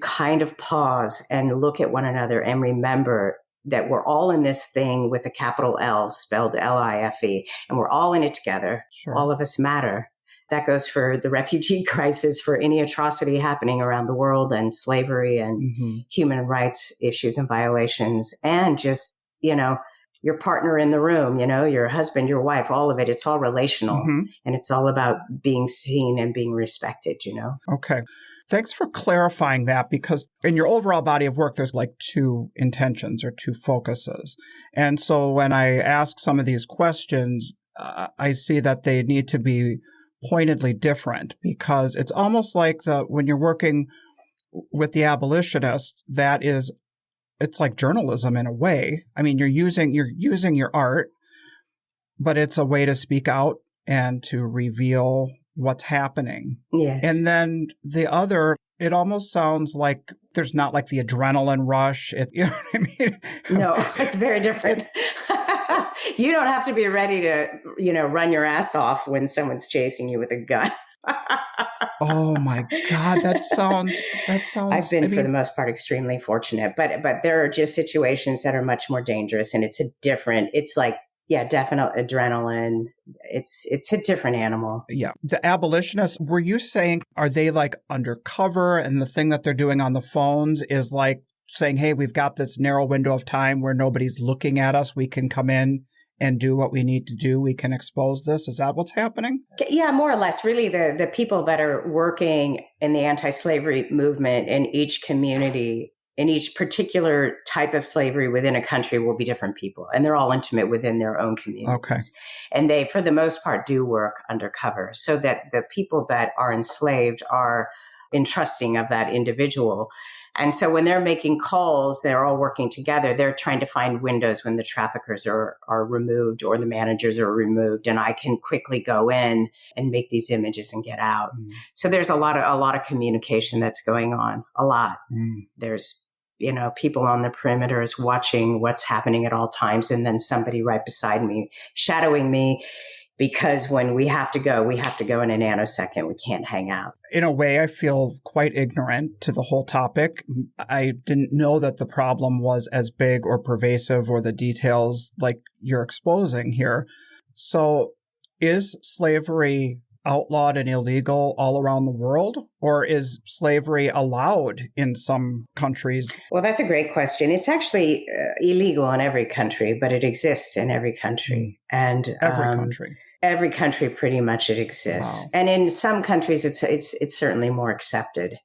kind of pause and look at one another and remember that we're all in this thing with a capital L, spelled L-I-F-E, and we're all in it together. Sure. All of us matter. That goes for the refugee crisis, for any atrocity happening around the world, and slavery and human rights issues and violations, and just, your partner in the room, your husband, your wife, all of it. It's all relational, and it's all about being seen and being respected, Okay. Thanks for clarifying that, because in your overall body of work, there's like two intentions or two focuses. And so when I ask some of these questions, I see that they need to be pointedly different, because it's almost like when you're working with the abolitionists, it's like journalism in a way. I mean, you're using your art, but it's a way to speak out and to reveal what's happening. Yes. And then the other, it almost sounds like there's not like the adrenaline rush. You know what I mean? No, it's very different. You don't have to be ready to, run your ass off when someone's chasing you with a gun. Oh my God, that sounds. I've been, for the most part, extremely fortunate, but there are just situations that are much more dangerous, and it's like, definite adrenaline. It's a different animal. Yeah. The abolitionists, were you saying, are they like undercover, and the thing that they're doing on the phones is like saying, hey, we've got this narrow window of time where nobody's looking at us. We can come in and do what we need to do. We can expose this. Is that what's happening? Yeah, more or less. Really, the people that are working in the anti-slavery movement in each community, in each particular type of slavery within a country, will be different people. And they're all intimate within their own communities. Okay. And they, for the most part, do work undercover, so that the people that are enslaved are entrusting of that individual. And so when they're making calls, they're all working together. They're trying to find windows when the traffickers are removed or the managers are removed. And I can quickly go in and make these images and get out. So there's a lot of communication that's going on. A lot. There's, people on the perimeters watching what's happening at all times. And then somebody right beside me, shadowing me, because when we have to go in a nanosecond. We can't hang out. In a way, I feel quite ignorant to the whole topic. I didn't know that the problem was as big or pervasive, or the details like you're exposing here. So is slavery outlawed and illegal all around the world? Or is slavery allowed in some countries? Well, that's a great question. It's actually illegal in every country, but it exists in every country. And every country. Every country, pretty much, it exists. Wow. And in some countries, it's certainly more accepted,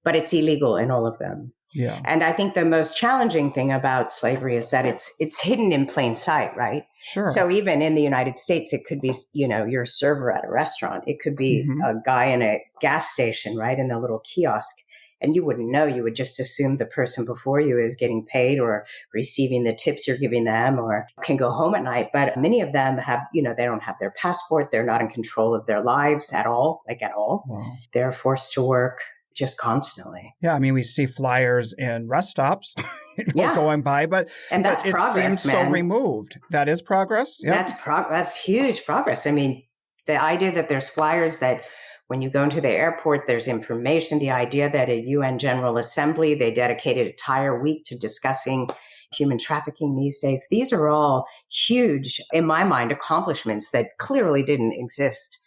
but it's illegal in all of them. Yeah. And I think the most challenging thing about slavery is that it's hidden in plain sight, right? Sure. So even in the United States, it could be, you're a server at a restaurant. It could be a guy in a gas station, right, in the little kiosk. And you wouldn't know. You would just assume the person before you is getting paid or receiving the tips you're giving them or can go home at night. But many of them have, they don't have their passport. They're not in control of their lives at all, at all. Wow. They're forced to work just constantly. Yeah, I mean, we see flyers in rest stops going by, and that's progress, it seems so removed. That is progress? Yep. That's huge progress. I mean, the idea that there's flyers that when you go into the airport, there's information, the idea that a UN General Assembly, they dedicated an entire week to discussing human trafficking these days. These are all huge, in my mind, accomplishments that clearly didn't exist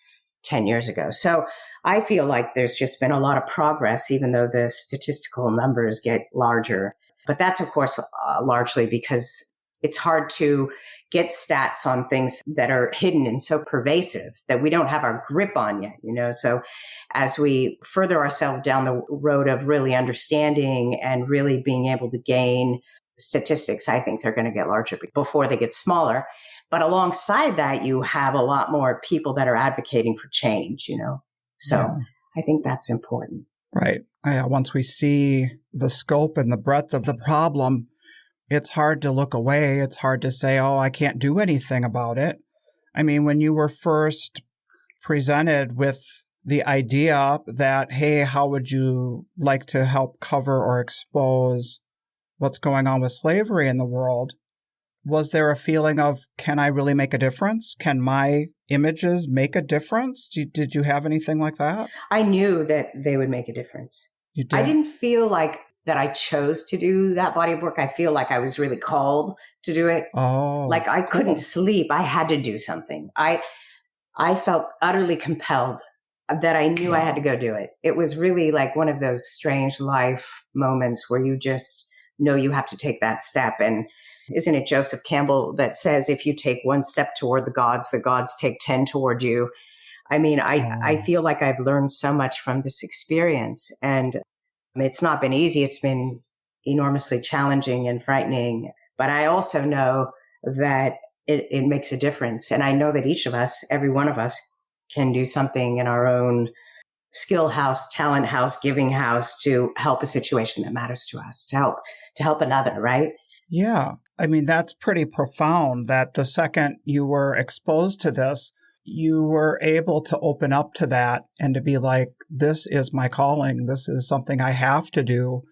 10 years ago. So I feel like there's just been a lot of progress, even though the statistical numbers get larger. But that's, of course, largely because it's hard to get stats on things that are hidden and so pervasive that we don't have our grip on yet, So as we further ourselves down the road of really understanding and really being able to gain statistics, I think they're going to get larger before they get smaller. But alongside that, you have a lot more people that are advocating for change, So I think that's important. Right. Once we see the scope and the breadth of the problem, it's hard to look away. It's hard to say, oh, I can't do anything about it. I mean, when you were first presented with the idea that, hey, how would you like to help cover or expose what's going on with slavery in the world? Was there a feeling of, can I really make a difference? Can my images make a difference? Did you have anything like that? I knew that they would make a difference. You did? I didn't feel like that I chose to do that body of work. I feel like I was really called to do it. Oh, like I couldn't sleep. I had to do something. I felt utterly compelled that I knew I had to go do it. It was really like one of those strange life moments where you just know you have to take that step. And isn't it Joseph Campbell that says, if you take one step toward the gods take 10 toward you? I mean, I feel like I've learned so much from this experience, and it's not been easy. It's been enormously challenging and frightening, but I also know that it makes a difference. And I know that each of us, every one of us, can do something in our own skill house, talent house, giving house to help a situation that matters to us, to help another, right? Yeah. I mean, that's pretty profound that the second you were exposed to this, you were able to open up to that and to be like, this is my calling. This is something I have to do.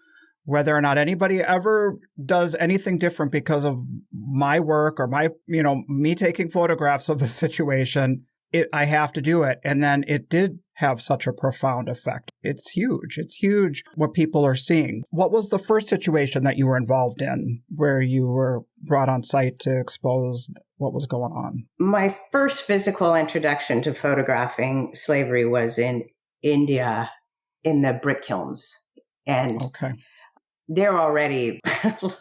Whether or not anybody ever does anything different because of my work or me taking photographs of the situation, I have to do it. And then it did have such a profound effect. It's huge. It's huge what people are seeing. What was the first situation that you were involved in where you were brought on site to expose what was going on? My first physical introduction to photographing slavery was in India in the brick kilns. And they're already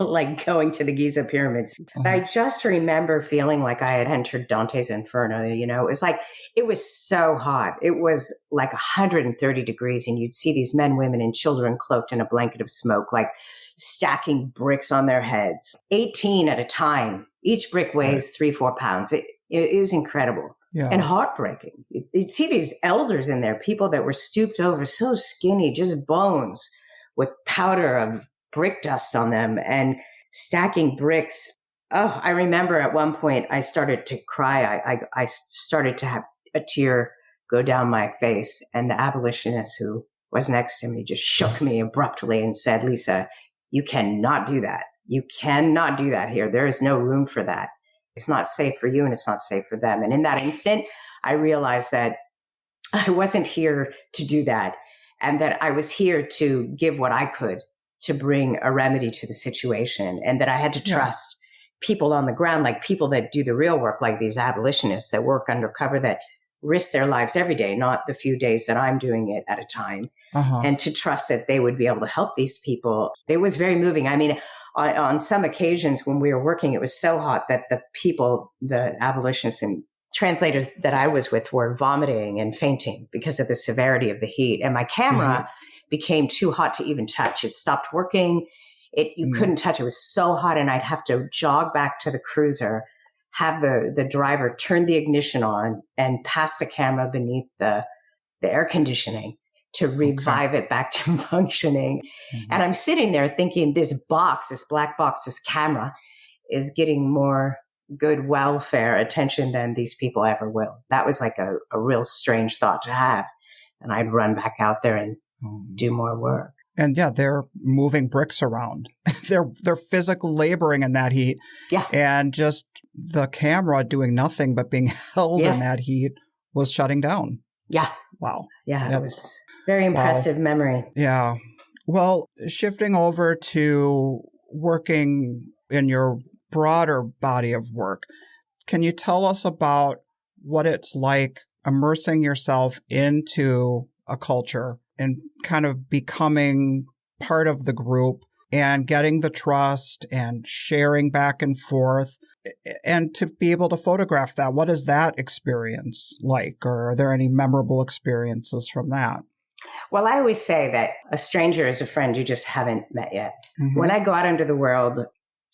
like going to the Giza pyramids. But I just remember feeling like I had entered Dante's Inferno. It was so hot. It was like 130 degrees, and you'd see these men, women, and children cloaked in a blanket of smoke, like stacking bricks on their heads, 18 at a time. Each brick weighs 3-4 pounds. It was incredible. Yeah. And heartbreaking. You'd see these elders in there, people that were stooped over, so skinny, just bones with powder of brick dust on them and stacking bricks. Oh, I remember at one point I started to cry. I started to have a tear go down my face, and the abolitionist who was next to me just shook me abruptly and said, "Lisa, you cannot do that. You cannot do that here. There is no room for that. It's not safe for you and it's not safe for them." And in that instant, I realized that I wasn't here to do that, and that I was here to give what I could to bring a remedy to the situation, and that I had to trust people on the ground, like people that do the real work, like these abolitionists that work undercover, that risk their lives every day, not the few days that I'm doing it at a time. And to trust that they would be able to help these people. It was very moving. I mean, on some occasions when we were working, it was so hot that the people, the abolitionists and translators that I was with were vomiting and fainting because of the severity of the heat. And my camera became too hot to even touch. It stopped working. You couldn't touch. It was so hot. And I'd have to jog back to the cruiser, have the driver turn the ignition on and pass the camera beneath the air conditioning to revive it back to functioning. And I'm sitting there thinking this black box, this camera is getting more good welfare attention than these people ever will. That was like a real strange thought to have. And I'd run back out there and do more work. And yeah, they're moving bricks around. they're physically laboring in that heat. Yeah. And just the camera doing nothing but being held in that heat was shutting down. Yeah. Wow. Yeah, it was very impressive memory. Yeah. Well, shifting over to working in your broader body of work, can you tell us about what it's like immersing yourself into a culture and kind of becoming part of the group and getting the trust and sharing back and forth and to be able to photograph that? What is that experience like? Or are there any memorable experiences from that? Well, I always say that a stranger is a friend you just haven't met yet. When I go out into the world,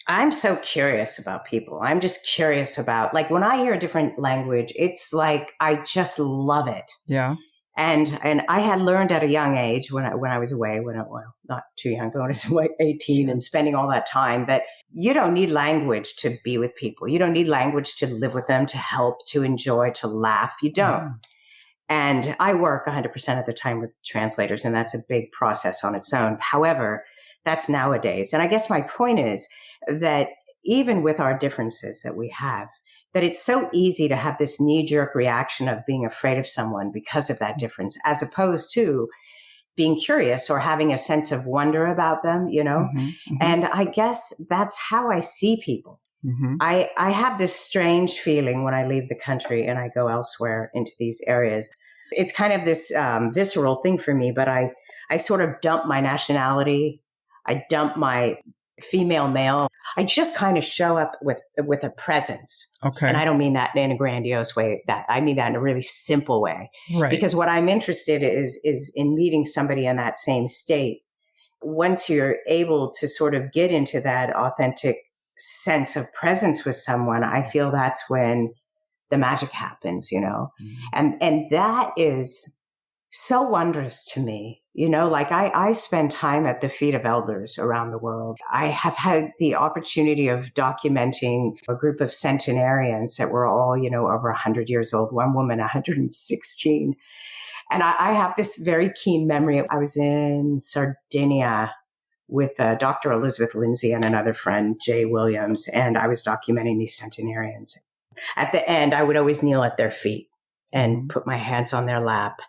I'm so curious about people. I'm just curious about, like, when I hear a different language, it's like, I just love it. Yeah. And I had learned at a young age when I was away, not too young, but when I was like 18 and spending all that time, that you don't need language to be with people. You don't need language to live with them, to help, to enjoy, to laugh. You don't. And I work 100% of the time with translators, and that's a big process on its own. However, that's nowadays. And I guess my point is that even with our differences that we have, that it's so easy to have this knee-jerk reaction of being afraid of someone because of that difference, as opposed to being curious or having a sense of wonder about them, you know? And I guess that's how I see people. I have this strange feeling when I leave the country and I go elsewhere into these areas. It's kind of this visceral thing for me, but I sort of dump my nationality. I dump my female, male. I just kind of show up with a presence. Okay. And I don't mean that in a grandiose way. I mean that in a really simple way. Right. Because what I'm interested is in meeting somebody in that same state. Once you're able to sort of get into that authentic sense of presence with someone, I feel that's when the magic happens, you know? And that is so wondrous to me. You know, like I spend time at the feet of elders around the world. I have had the opportunity of documenting a group of centenarians that were all, you know, over 100 years old, one woman, 116. And I have this very keen memory. I was in Sardinia with Dr. Elizabeth Lindsay and another friend, Jay Williams, and I was documenting these centenarians. At the end, I would always kneel at their feet and put my hands on their lap.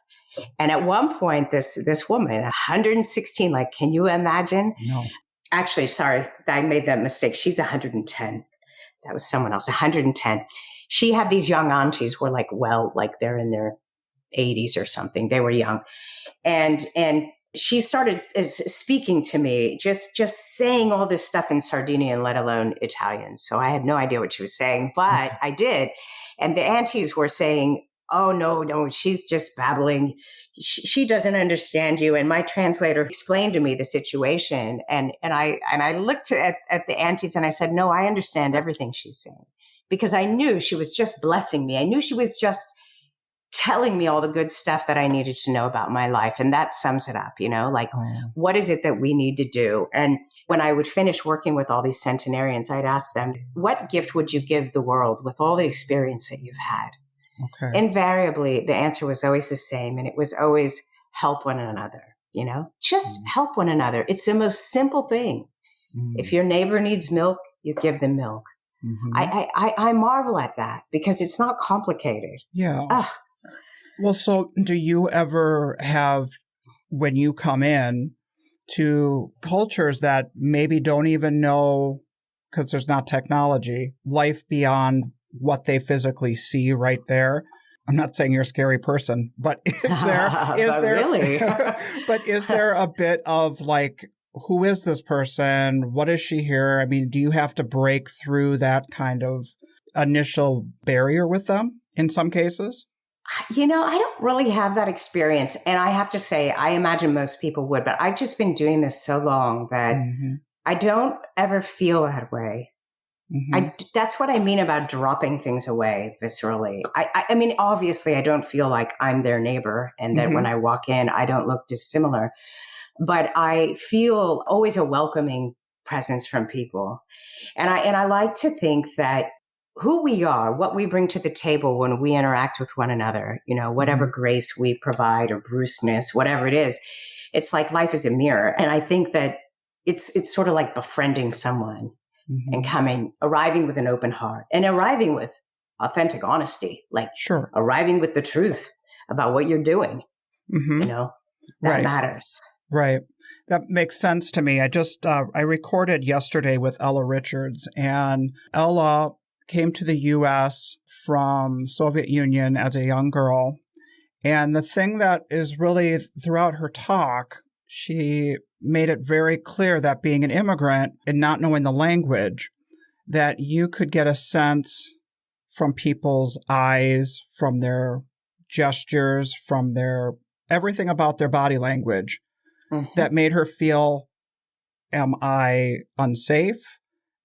And at one point, this woman, 116, like, can you imagine? No. Actually, sorry, I made that mistake. She's 110. That was someone else, 110. She had these young aunties were like they're in their 80s or something. They were young. And she started speaking to me, just saying all this stuff in Sardinian, let alone Italian. So I had no idea what she was saying, but I did. And the aunties were saying, oh, no, she's just babbling. She doesn't understand you. And my translator explained to me the situation. And I looked at the aunties and I said, no, I understand everything she's saying, because I knew she was just blessing me. I knew she was just telling me all the good stuff that I needed to know about my life. And that sums it up, you know, like, what is it that we need to do? And when I would finish working with all these centenarians, I'd ask them, what gift would you give the world with all the experience that you've had? Okay. Invariably, the answer was always the same. And it was always help one another, you know, just help one another. It's the most simple thing. If your neighbor needs milk, you give them milk. I marvel at that because it's not complicated. Yeah. Well, so do you ever have, when you come in to cultures that maybe don't even know, because there's not technology, life beyond what they physically see right there, I'm not saying you're a scary person, but is there really? But is there a bit of like, who is this person? What is she here? I mean, do you have to break through that kind of initial barrier with them in some cases? I don't really have that experience. And I have to say, I imagine most people would, but I've just been doing this so long that I don't ever feel that way. That's what I mean about dropping things away viscerally. I mean, obviously, I don't feel like I'm their neighbor and that when I walk in, I don't look dissimilar. But I feel always a welcoming presence from people. And I like to think that who we are, what we bring to the table when we interact with one another, whatever grace we provide or brusqueness, whatever it is, it's like life is a mirror. And I think that it's sort of like befriending someone and arriving with an open heart and arriving with authentic honesty, like arriving with the truth about what you're doing, that matters. Right. That makes sense to me. I recorded yesterday with Ella Richards, and Ella came to the U.S. from Soviet Union as a young girl. And the thing that is really throughout her talk, she made it very clear that being an immigrant and not knowing the language, that you could get a sense from people's eyes, from their gestures, from their everything about their body language that made her feel, am I unsafe?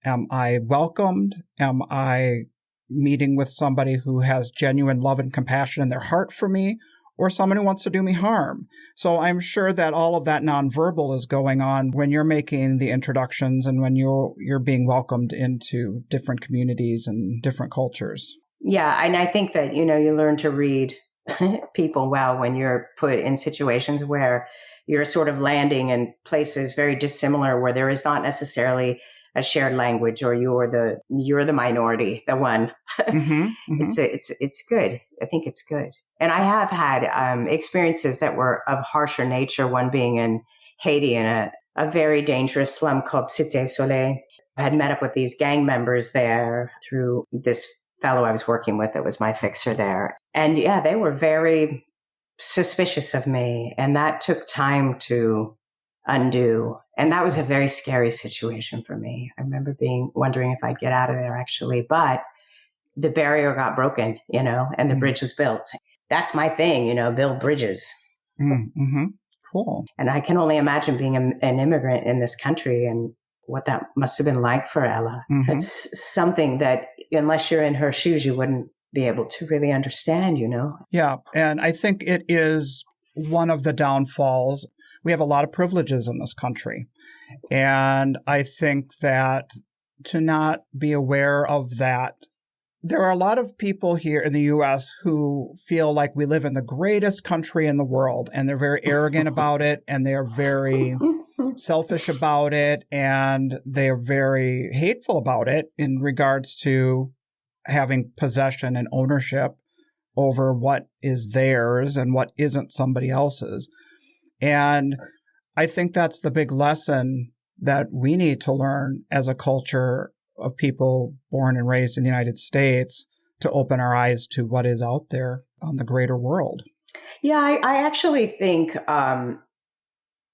Am I welcomed? Am I meeting with somebody who has genuine love and compassion in their heart for me, or someone who wants to do me harm? So I'm sure that all of that nonverbal is going on when you're making the introductions and when you're being welcomed into different communities and different cultures. Yeah, and I think that, you learn to read people well when you're put in situations where you're sort of landing in places very dissimilar, where there is not necessarily a shared language, or you're the minority, the one. It's good. I think it's good. And I have had experiences that were of harsher nature, one being in Haiti in a very dangerous slum called Cité Soleil. I had met up with these gang members there through this fellow I was working with that was my fixer there. And yeah, they were very suspicious of me. And that took time to undo. And that was a very scary situation for me. I remember wondering if I'd get out of there, actually. But the barrier got broken, and the bridge was built. That's my thing, build bridges. Cool. And I can only imagine being an immigrant in this country and what that must have been like for Ella. It's something that, unless you're in her shoes, you wouldn't be able to really understand, Yeah. And I think it is one of the downfalls. We have a lot of privileges in this country. And I think that to not be aware of that, there are a lot of people here in the U.S. who feel like we live in the greatest country in the world, and they're very arrogant about it, and they are very selfish about it, and they're very hateful about it in regards to having possession and ownership over what is theirs and what isn't somebody else's. And I think that's the big lesson that we need to learn as a culture of people born and raised in the United States, to open our eyes to what is out there on the greater world. Yeah, I actually think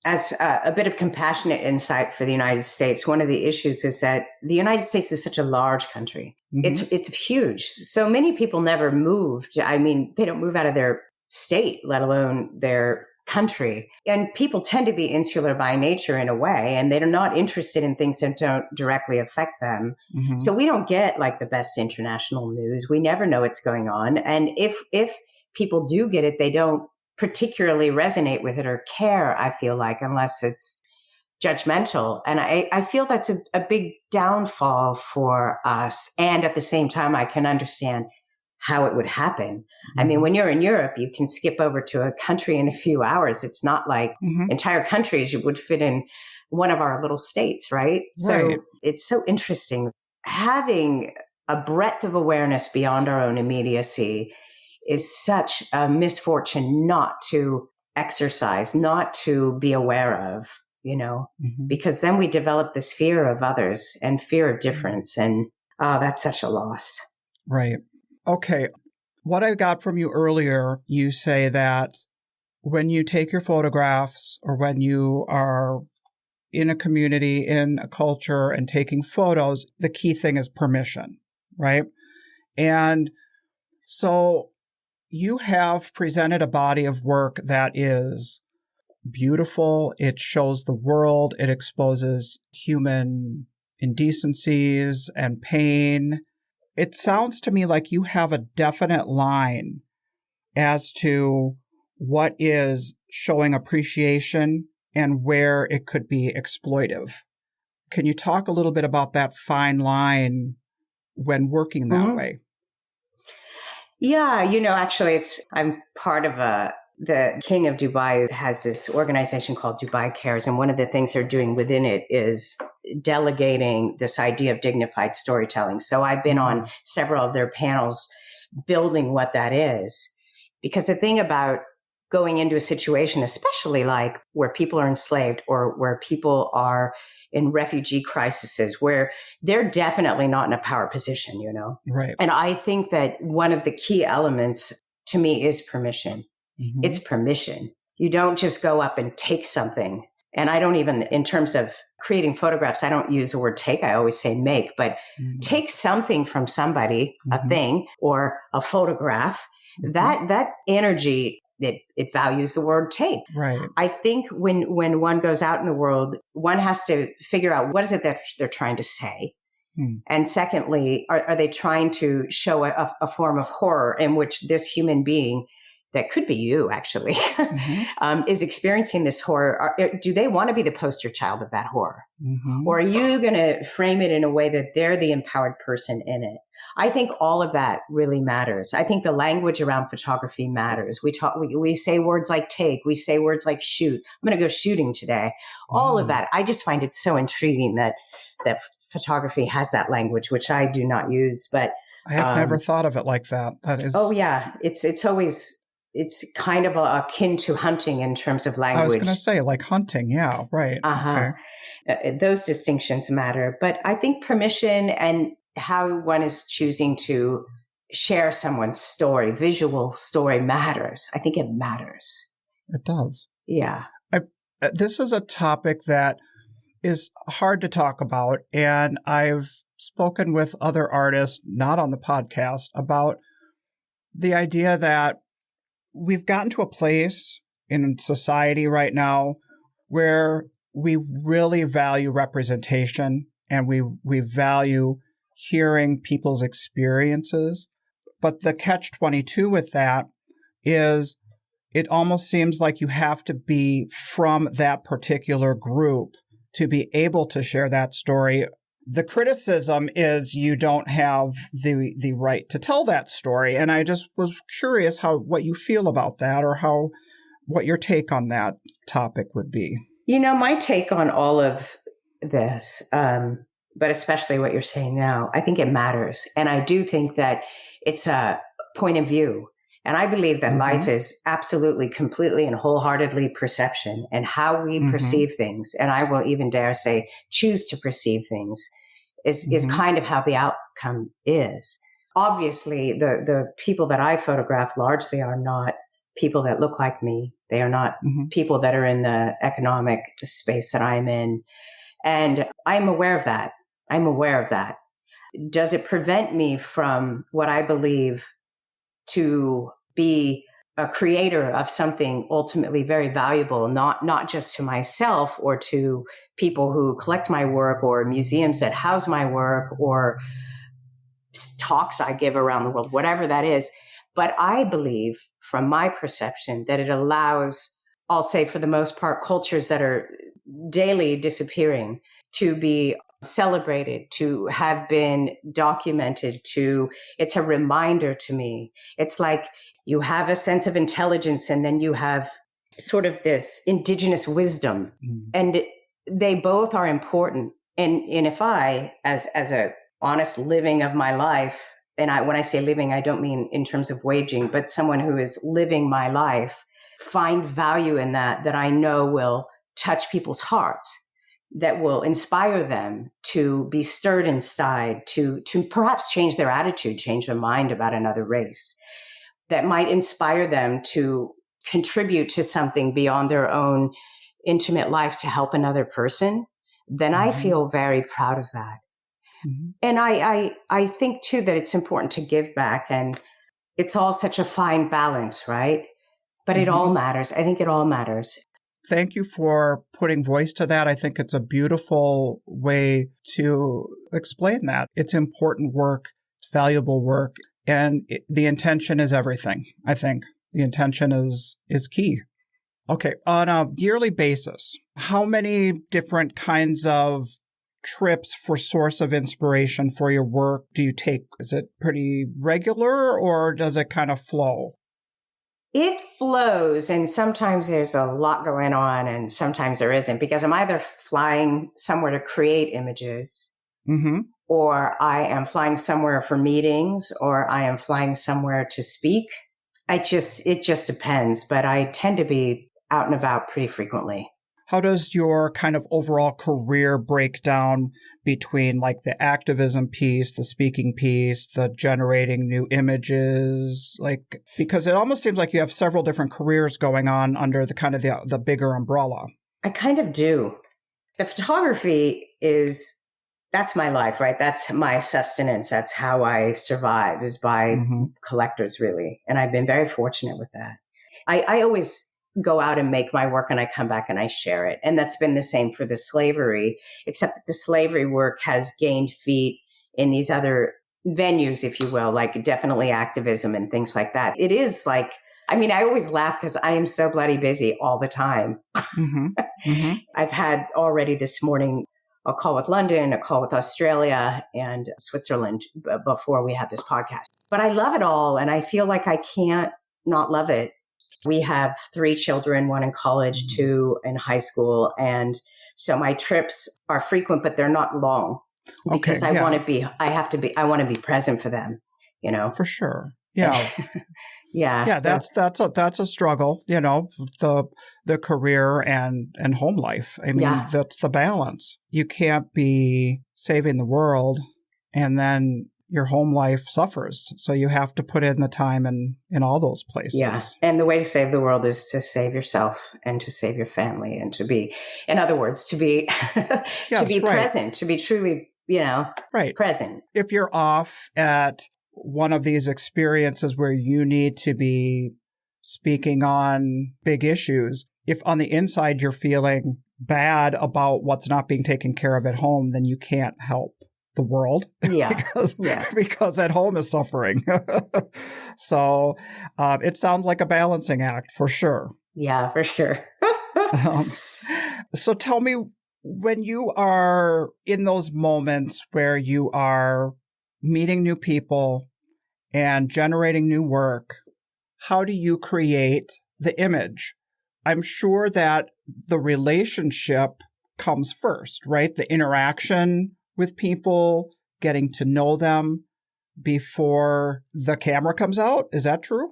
as a bit of compassionate insight for the United States, one of the issues is that the United States is such a large country. It's huge. So many people never moved. I mean, they don't move out of their state, let alone their country. And people tend to be insular by nature in a way, and they're not interested in things that don't directly affect them. So we don't get like the best international news. We never know what's going on. And if people do get it, they don't particularly resonate with it or care, I feel like, unless it's judgmental. And I feel that's a big downfall for us. And at the same time, I can understand how it would happen. I mean, when you're in Europe, you can skip over to a country in a few hours. It's not like entire countries you would fit in one of our little states, right? So it's so interesting. Having a breadth of awareness beyond our own immediacy is such a misfortune not to exercise, not to be aware of, because then we develop this fear of others and fear of difference. And that's such a loss. Right. Okay. what I got from you earlier, you say that when you take your photographs or when you are in a community, in a culture and taking photos, the key thing is permission, right? And so you have presented a body of work that is beautiful. It shows the world. It exposes human indecencies and pain. It sounds to me like you have a definite line as to what is showing appreciation and where it could be exploitive. Can you talk a little bit about that fine line when working that way? Yeah, actually, I'm part of the King of Dubai has this organization called Dubai Cares. And one of the things they're doing within it is delegating this idea of dignified storytelling. So I've been on several of their panels building what that is. Because the thing about going into a situation, especially like where people are enslaved or where people are in refugee crises, where they're definitely not in a power position, Right. And I think that one of the key elements to me is permission. Mm-hmm. It's permission. You don't just go up and take something. And I don't even, in terms of creating photographs, I don't use the word take. I always say make, but take something from somebody, a thing or a photograph. That energy, it values the word take. Right. I think when one goes out in the world, one has to figure out what is it that they're trying to say. And secondly, are they trying to show a form of horror in which this human being, that could be you actually, is experiencing this horror? Do they want to be the poster child of that horror? Or are you going to frame it in a way that they're the empowered person in it? I think all of that really matters. I think the language around photography matters. We say words like take, we say words like shoot. I'm going to go shooting today. All of that. I just find it so intriguing that photography has that language, which I do not use. But I have never thought of it like that. That is. Oh yeah, it's kind of akin to hunting in terms of language. I was going to say like hunting. Yeah, right. Okay. Those distinctions matter, but I think permission and how one is choosing to share someone's story, visual story, matters. I think it matters. It does. Yeah. This is a topic that is hard to talk about, and I've spoken with other artists, not on the podcast, about the idea that we've gotten to a place in society right now where we really value representation and we value hearing people's experiences. But the catch-22 with that is it almost seems like you have to be from that particular group to be able to share that story. The criticism is you don't have the right to tell that story. And I just was curious what you feel about that, or what your take on that topic would be. My take on all of this, but especially what you're saying now, I think it matters. And I do think that it's a point of view. And I believe that life is absolutely, completely, and wholeheartedly perception and how we perceive things. And I will even dare say, choose to perceive things is kind of how the outcome is. Obviously, the people that I photograph largely are not people that look like me. They are not people that are in the economic space that I'm in. And I'm aware of that. Does it prevent me from what I believe to be a creator of something ultimately very valuable, not just to myself or to people who collect my work or museums that house my work or talks I give around the world, whatever that is. But I believe from my perception that it allows, I'll say for the most part, cultures that are daily disappearing to be celebrated, to have been documented, it's a reminder to me. It's like you have a sense of intelligence and then you have sort of this indigenous wisdom, and they both are important. And if I, as a honest living of my life, and when I say living, I don't mean in terms of waging, but someone who is living my life, find value in that I know will touch people's hearts, that will inspire them to be stirred inside, to perhaps change their attitude, change their mind about another race. that might inspire them to contribute to something beyond their own intimate life to help another person, then I feel very proud of that. And I think too that it's important to give back, and it's all such a fine balance, right? But it all matters. I think it all matters. Thank you for putting voice to that. I think it's a beautiful way to explain that. It's important work, it's valuable work, and the intention is everything. I think the intention is key. Okay, on a yearly basis, how many different kinds of trips for source of inspiration for your work do you take? Is it pretty regular, or does it kind of flow? It flows, and sometimes there's a lot going on and sometimes there isn't, because I'm either flying somewhere to create images or I am flying somewhere for meetings, or I am flying somewhere to speak. It just depends, but I tend to be out and about pretty frequently. How does your kind of overall career break down between like the activism piece, the speaking piece, the generating new images? Like, because it almost seems like you have several different careers going on under the kind of the bigger umbrella. I kind of do. The photography that's my life, right? That's my sustenance. That's how I survive, is by collectors, really. And I've been very fortunate with that. I always go out and make my work, and I come back and I share it. And that's been the same for the slavery, except that the slavery work has gained feet in these other venues, if you will, like definitely activism and things like that. It is like, I mean, I always laugh because I am so bloody busy all the time. I've had already this morning a call with London, a call with Australia and Switzerland before we had this podcast. But I love it all, and I feel like I can't not love it. We have 3 children, 1 in college, 2 in high school. And so my trips are frequent, but they're not long because I want to be present for them, you know? For sure. Yeah. Yeah. So. That's a struggle, you know, the career and home life. I mean, that's the balance. You can't be saving the world and then your home life suffers. So you have to put in the time in all those places. Yeah. And the way to save the world is to save yourself and to save your family, and to be, in other words, to be, present, to be truly, present. If you're off at one of these experiences where you need to be speaking on big issues, if on the inside you're feeling bad about what's not being taken care of at home, then you can't help the world because at home is suffering. So it sounds like a balancing act for sure. Yeah, for sure. So tell me, when you are in those moments where you are meeting new people and generating new work, how do you create the image? I'm sure that the relationship comes first, right? The interaction with people, getting to know them before the camera comes out. Is that true?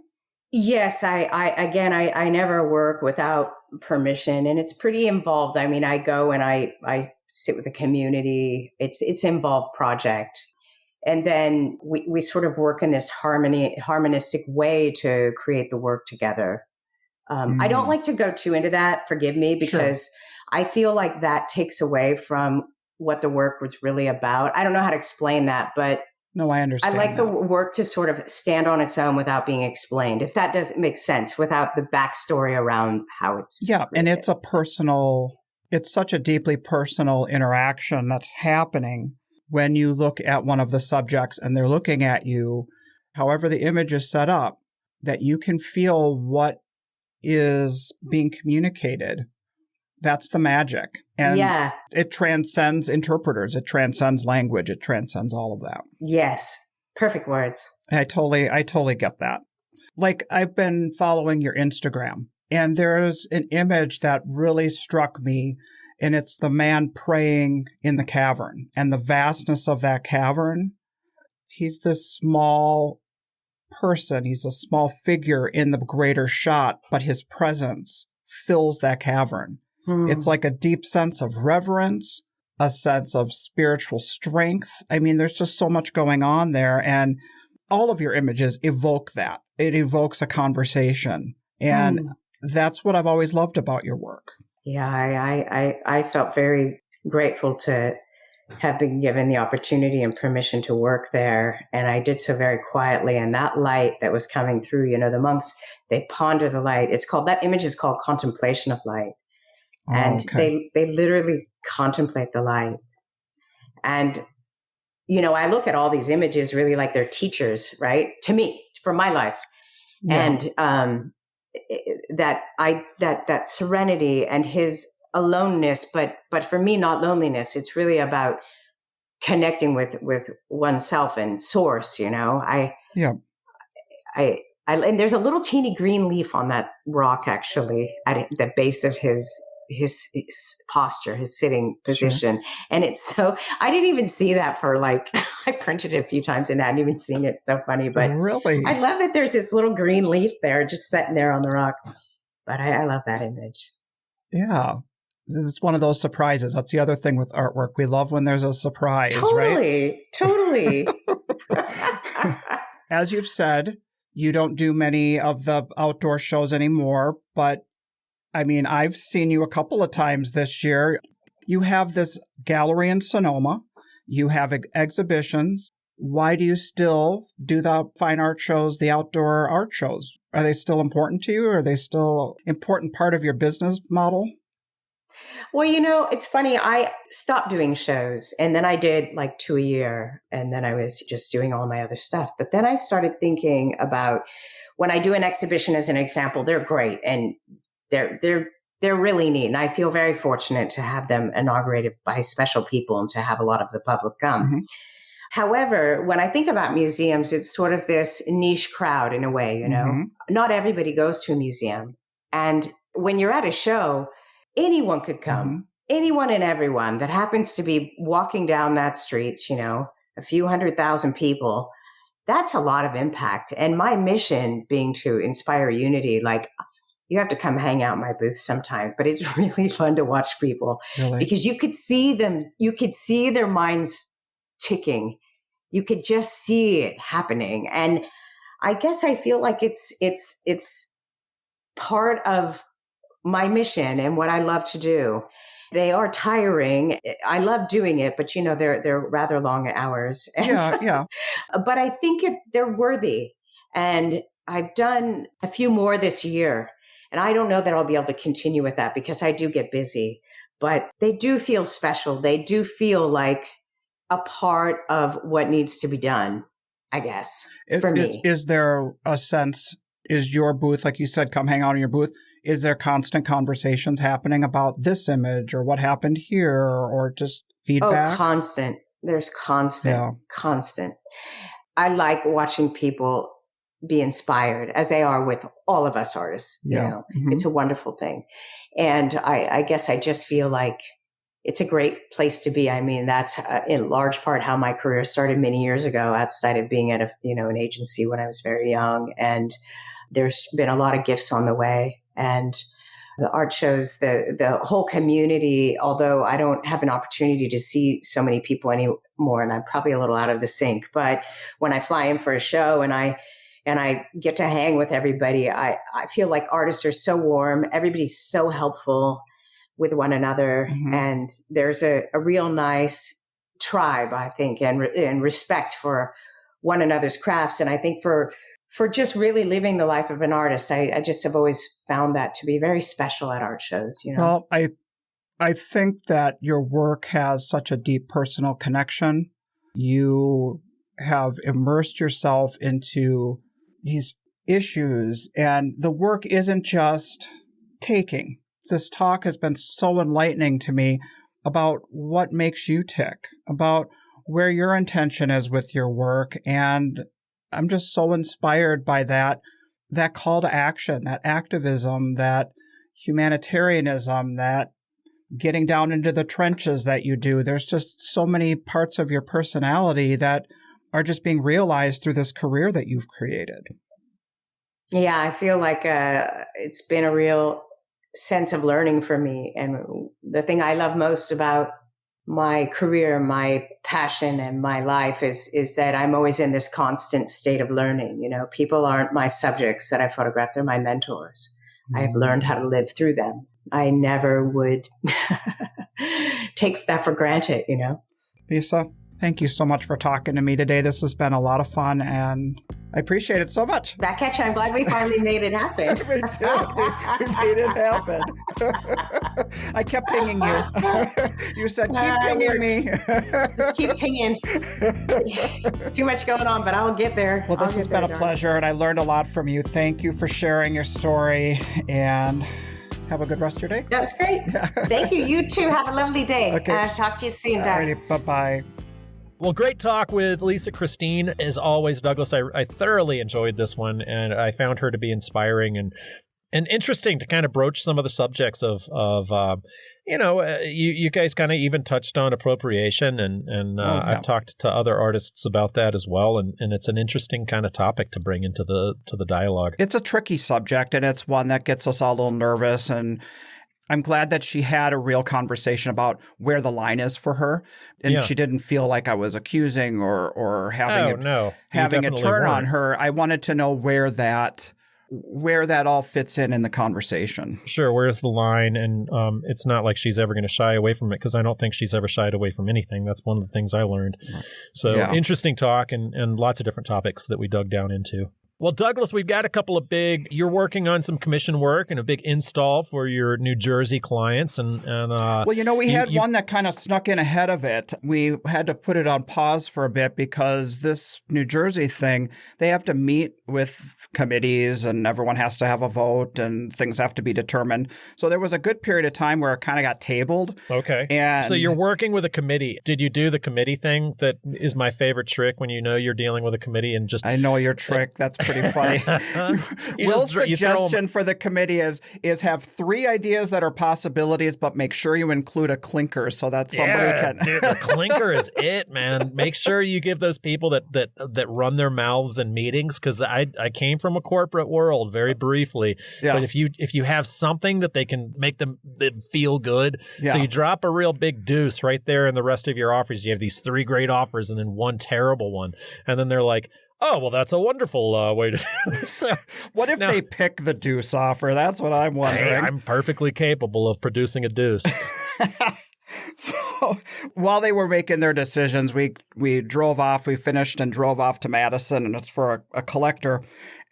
Yes. I never work without permission, and it's pretty involved. I mean, I go and I sit with the community. It's involved project. And then we sort of work in this harmonistic way to create the work together. I don't like to go too into that, forgive me, because I feel like that takes away from what the work was really about. I don't know how to explain that, but no, I understand. I like the work to sort of stand on its own without being explained, if that doesn't make sense, without the backstory around how it's. Yeah, and it's it's such a deeply personal interaction that's happening when you look at one of the subjects and they're looking at you, however the image is set up, that you can feel what is being communicated. That's the magic. And it transcends interpreters. It transcends language. It transcends all of that. Yes. Perfect words. I totally get that. Like, I've been following your Instagram, and there's an image that really struck me, and it's the man praying in the cavern and the vastness of that cavern. He's this small person. He's a small figure in the greater shot, but his presence fills that cavern. It's like a deep sense of reverence, a sense of spiritual strength. I mean, there's just so much going on there. And all of your images evoke that. It evokes a conversation. And that's what I've always loved about your work. Yeah, I felt very grateful to have been given the opportunity and permission to work there. And I did so very quietly. And that light that was coming through, the monks, they ponder the light. That image is called contemplation of light. And they literally contemplate the light. And, I look at all these images really like they're teachers, right? To me, for my life. Yeah. And that serenity and his aloneness, but for me, not loneliness. It's really about connecting with oneself and source, and there's a little teeny green leaf on that rock, actually, at the base of his posture, his sitting position. Sure. And I didn't even see that for I printed it a few times and I hadn't even seen it. It's so funny, but really, I love that there's this little green leaf there just sitting there on the rock. But I love that image. Yeah. It's one of those surprises. That's the other thing with artwork. We love when there's a surprise, right? Totally. As you've said, you don't do many of the outdoor shows anymore, but I mean, I've seen you a couple of times this year. You have this gallery in Sonoma. You have exhibitions. Why do you still do the fine art shows, the outdoor art shows? Are they still important to you? Are they still an important part of your business model? Well, it's funny. I stopped doing shows and then I did 2 a year and then I was just doing all my other stuff. But then I started thinking about when I do an exhibition, as an example, they're great and they're really neat. And I feel very fortunate to have them inaugurated by special people and to have a lot of the public come. Mm-hmm. However, when I think about museums, it's sort of this niche crowd in a way, Mm-hmm. Not everybody goes to a museum. And when you're at a show, anyone could come, mm-hmm. anyone and everyone that happens to be walking down that street, a few 100,000 people, that's a lot of impact. And my mission being to inspire unity, you have to come hang out in my booth sometime, but it's really fun to watch people because you could see them, you could see their minds ticking. You could just see it happening. And I guess I feel like it's part of my mission and what I love to do. They are tiring. I love doing it, but they're rather long hours. And, yeah. But I think they're worthy. And I've done a few more this year. And I don't know that I'll be able to continue with that because I do get busy, but they do feel special. They do feel like a part of what needs to be done, I guess, for me. Is there a sense, is your booth, like you said, come hang out in your booth, is there constant conversations happening about this image or what happened here or just feedback? Oh, constant. There's constant. I like watching people be inspired as they are with all of us artists. Mm-hmm. It's a wonderful thing. And I guess I just feel like it's a great place to be. I mean, that's in large part how my career started many years ago, outside of being at an agency when I was very young. And there's been a lot of gifts on the way. And the art shows, the whole community, although I don't have an opportunity to see so many people anymore, and I'm probably a little out of the sync, but when I fly in for a show and I get to hang with everybody, I feel like artists are so warm. Everybody's so helpful with one another. Mm-hmm. And there's a real nice tribe, I think, and respect for one another's crafts. And I think for just really living the life of an artist, I just have always found that to be very special at art shows. Well, I think that your work has such a deep personal connection. You have immersed yourself into these issues, and the work isn't just taking. This talk has been so enlightening to me about what makes you tick, about where your intention is with your work. And I'm just so inspired by that call to action, that activism, that humanitarianism, that getting down into the trenches that you do. There's just so many parts of your personality that are just being realized through this career that you've created. Yeah, I feel like it's been a real sense of learning for me. And the thing I love most about my career, my passion, and my life is that I'm always in this constant state of learning. You know, people aren't my subjects that I photograph; they're my mentors. I have learned how to live through them. I never would take that for granted. You know, Lisa, thank you so much for talking to me today. This has been a lot of fun, and I appreciate it so much. Back at you. I'm glad we finally made it happen. We did. We made it happen. I kept pinging you. You said, keep pinging me. Just keep pinging. Too much going on, but I'll get there. Well, this has been a pleasure, and I learned a lot from you. Thank you for sharing your story, and have a good rest of your day. That was great. Thank you. You too. Have a lovely day. Okay. I'll talk to you soon, Doug. Alrighty, bye-bye. Well, great talk with Lisa Kristine. As always, Douglas, I thoroughly enjoyed this one, and I found her to be inspiring and interesting to kind of broach some of the subjects of you guys kind of even touched on appropriation, and I've talked to other artists about that as well, and it's an interesting kind of topic to bring into the dialogue. It's a tricky subject, and it's one that gets us all a little nervous, and I'm glad that she had a real conversation about where the line is for her, and she didn't feel like I was accusing or having a turn on her. I wanted to know where that all fits in the conversation. Sure, where's the line? And it's not like she's ever going to shy away from it, because I don't think she's ever shied away from anything. That's one of the things I learned. So interesting talk and lots of different topics that we dug down into. Well, Douglas, we've got a couple of you're working on some commission work and a big install for your New Jersey clients. And well, we had one that kind of snuck in ahead of it. We had to put it on pause for a bit because this New Jersey thing, they have to meet with committees and everyone has to have a vote and things have to be determined. So there was a good period of time where it kind of got tabled. Okay. And so you're working with a committee. Did you do the committee thing? That is my favorite trick when you're dealing with a committee and just... I know your trick. That's pretty funny. Will's suggestion for the committee is have 3 ideas that are possibilities, but make sure you include a clinker so that somebody can. Dude, the clinker is it, man. Make sure you give those people that run their mouths in meetings, because I came from a corporate world very briefly. Yeah. But if you have something that they can make them feel good, so you drop a real big deuce right there in the rest of your offers. You have these 3 great offers and then 1 terrible one, and then they're like, oh, well, that's a wonderful way to do this. What if they pick the deuce offer? That's what I'm wondering. Hey, I'm perfectly capable of producing a deuce. So while they were making their decisions, we drove off. We finished and drove off to Madison, and it's for a collector.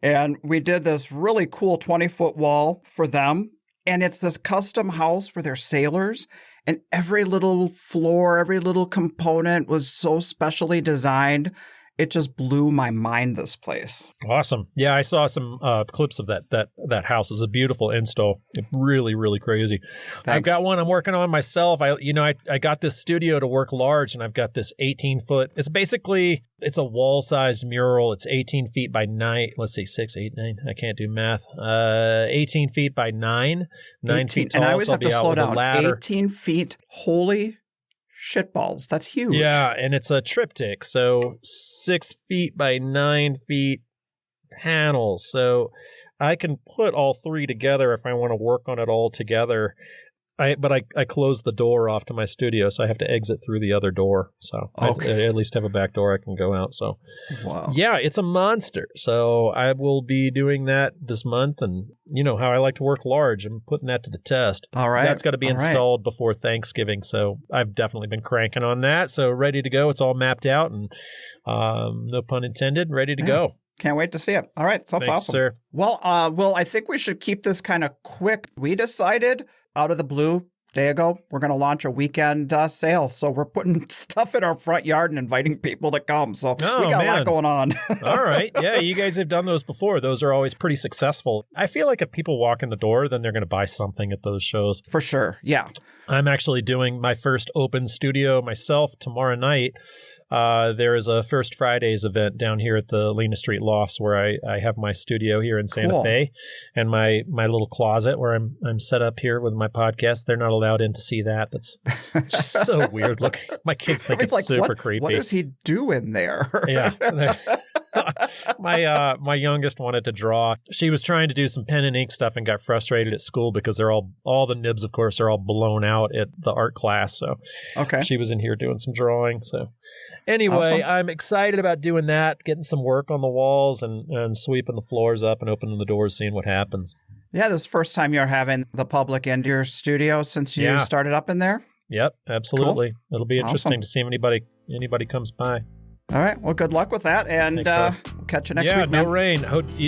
And we did this really cool 20-foot wall for them. And it's this custom house where they're sailors. And every little floor, every little component was so specially designed. It just blew my mind, this place. Awesome. Yeah, I saw some clips of that house. It's a beautiful install. Really, really crazy. Thanks. I've got one I'm working on myself. I got this studio to work large, and I've got this 18-foot. It's a wall-sized mural. It's 18 feet by 9. Let's see, 6, 8, 9. I can't do math. 18 feet by 9. 9 feet tall. And I always have to slow down. 18 feet. Holy shitballs. That's huge. Yeah, and it's a triptych. So 6 feet by 9 feet panels. So I can put all 3 together if I want to work on it all together. But I closed the door off to my studio, so I have to exit through the other door. So I at least have a back door I can go out. So yeah, it's a monster. So I will be doing that this month, and you know how I like to work large. I'm putting that to the test. All right. That's got to be installed before Thanksgiving. So I've definitely been cranking on that. So ready to go. It's all mapped out, and no pun intended, ready to go. Can't wait to see it. All right. That's awesome. Sir. Well, I think we should keep this kind of quick. We decided out of the blue day ago, we're going to launch a weekend sale. So we're putting stuff in our front yard and inviting people to come. So we got a lot going on. All right. Yeah, you guys have done those before. Those are always pretty successful. I feel like if people walk in the door, then they're going to buy something at those shows. For sure. Yeah. I'm actually doing my first open studio myself tomorrow night. There is a First Fridays event down here at the Lena Street Lofts where I have my studio here in Santa Fe, and my little closet where I'm set up here with my podcast. They're not allowed in to see that. That's just so weird looking. My kids think it's like, super creepy. What does he do in there? Yeah. My youngest wanted to draw. She was trying to do some pen and ink stuff and got frustrated at school because they're all the nibs, of course, are all blown out at the art class. So she was in here doing some drawing. So anyway, awesome. I'm excited about doing that, getting some work on the walls and sweeping the floors up and opening the doors, seeing what happens. Yeah, this is the first time you're having the public into your studio since you started up in there? Yep, absolutely. Cool. It'll be interesting to see if anybody comes by. All right. Well, good luck with that, and we'll catch you next week, man. No rain.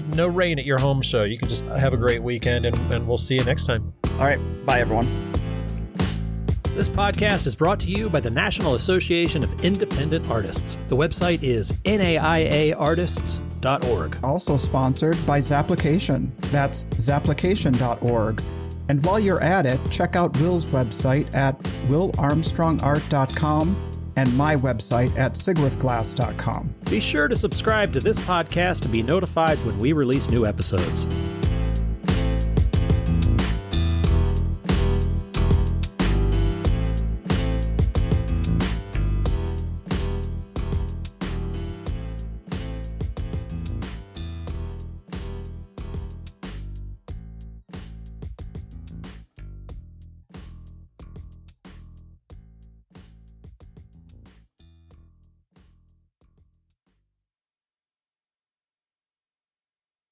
No rain at your home show. You can just have a great weekend, and we'll see you next time. All right. Bye, everyone. This podcast is brought to you by the National Association of Independent Artists. The website is naiaartists.org. Also sponsored by Zapplication. That's zapplication.org. And while you're at it, check out Will's website at willarmstrongart.com and my website at sigwithglass.com. Be sure to subscribe to this podcast to be notified when we release new episodes.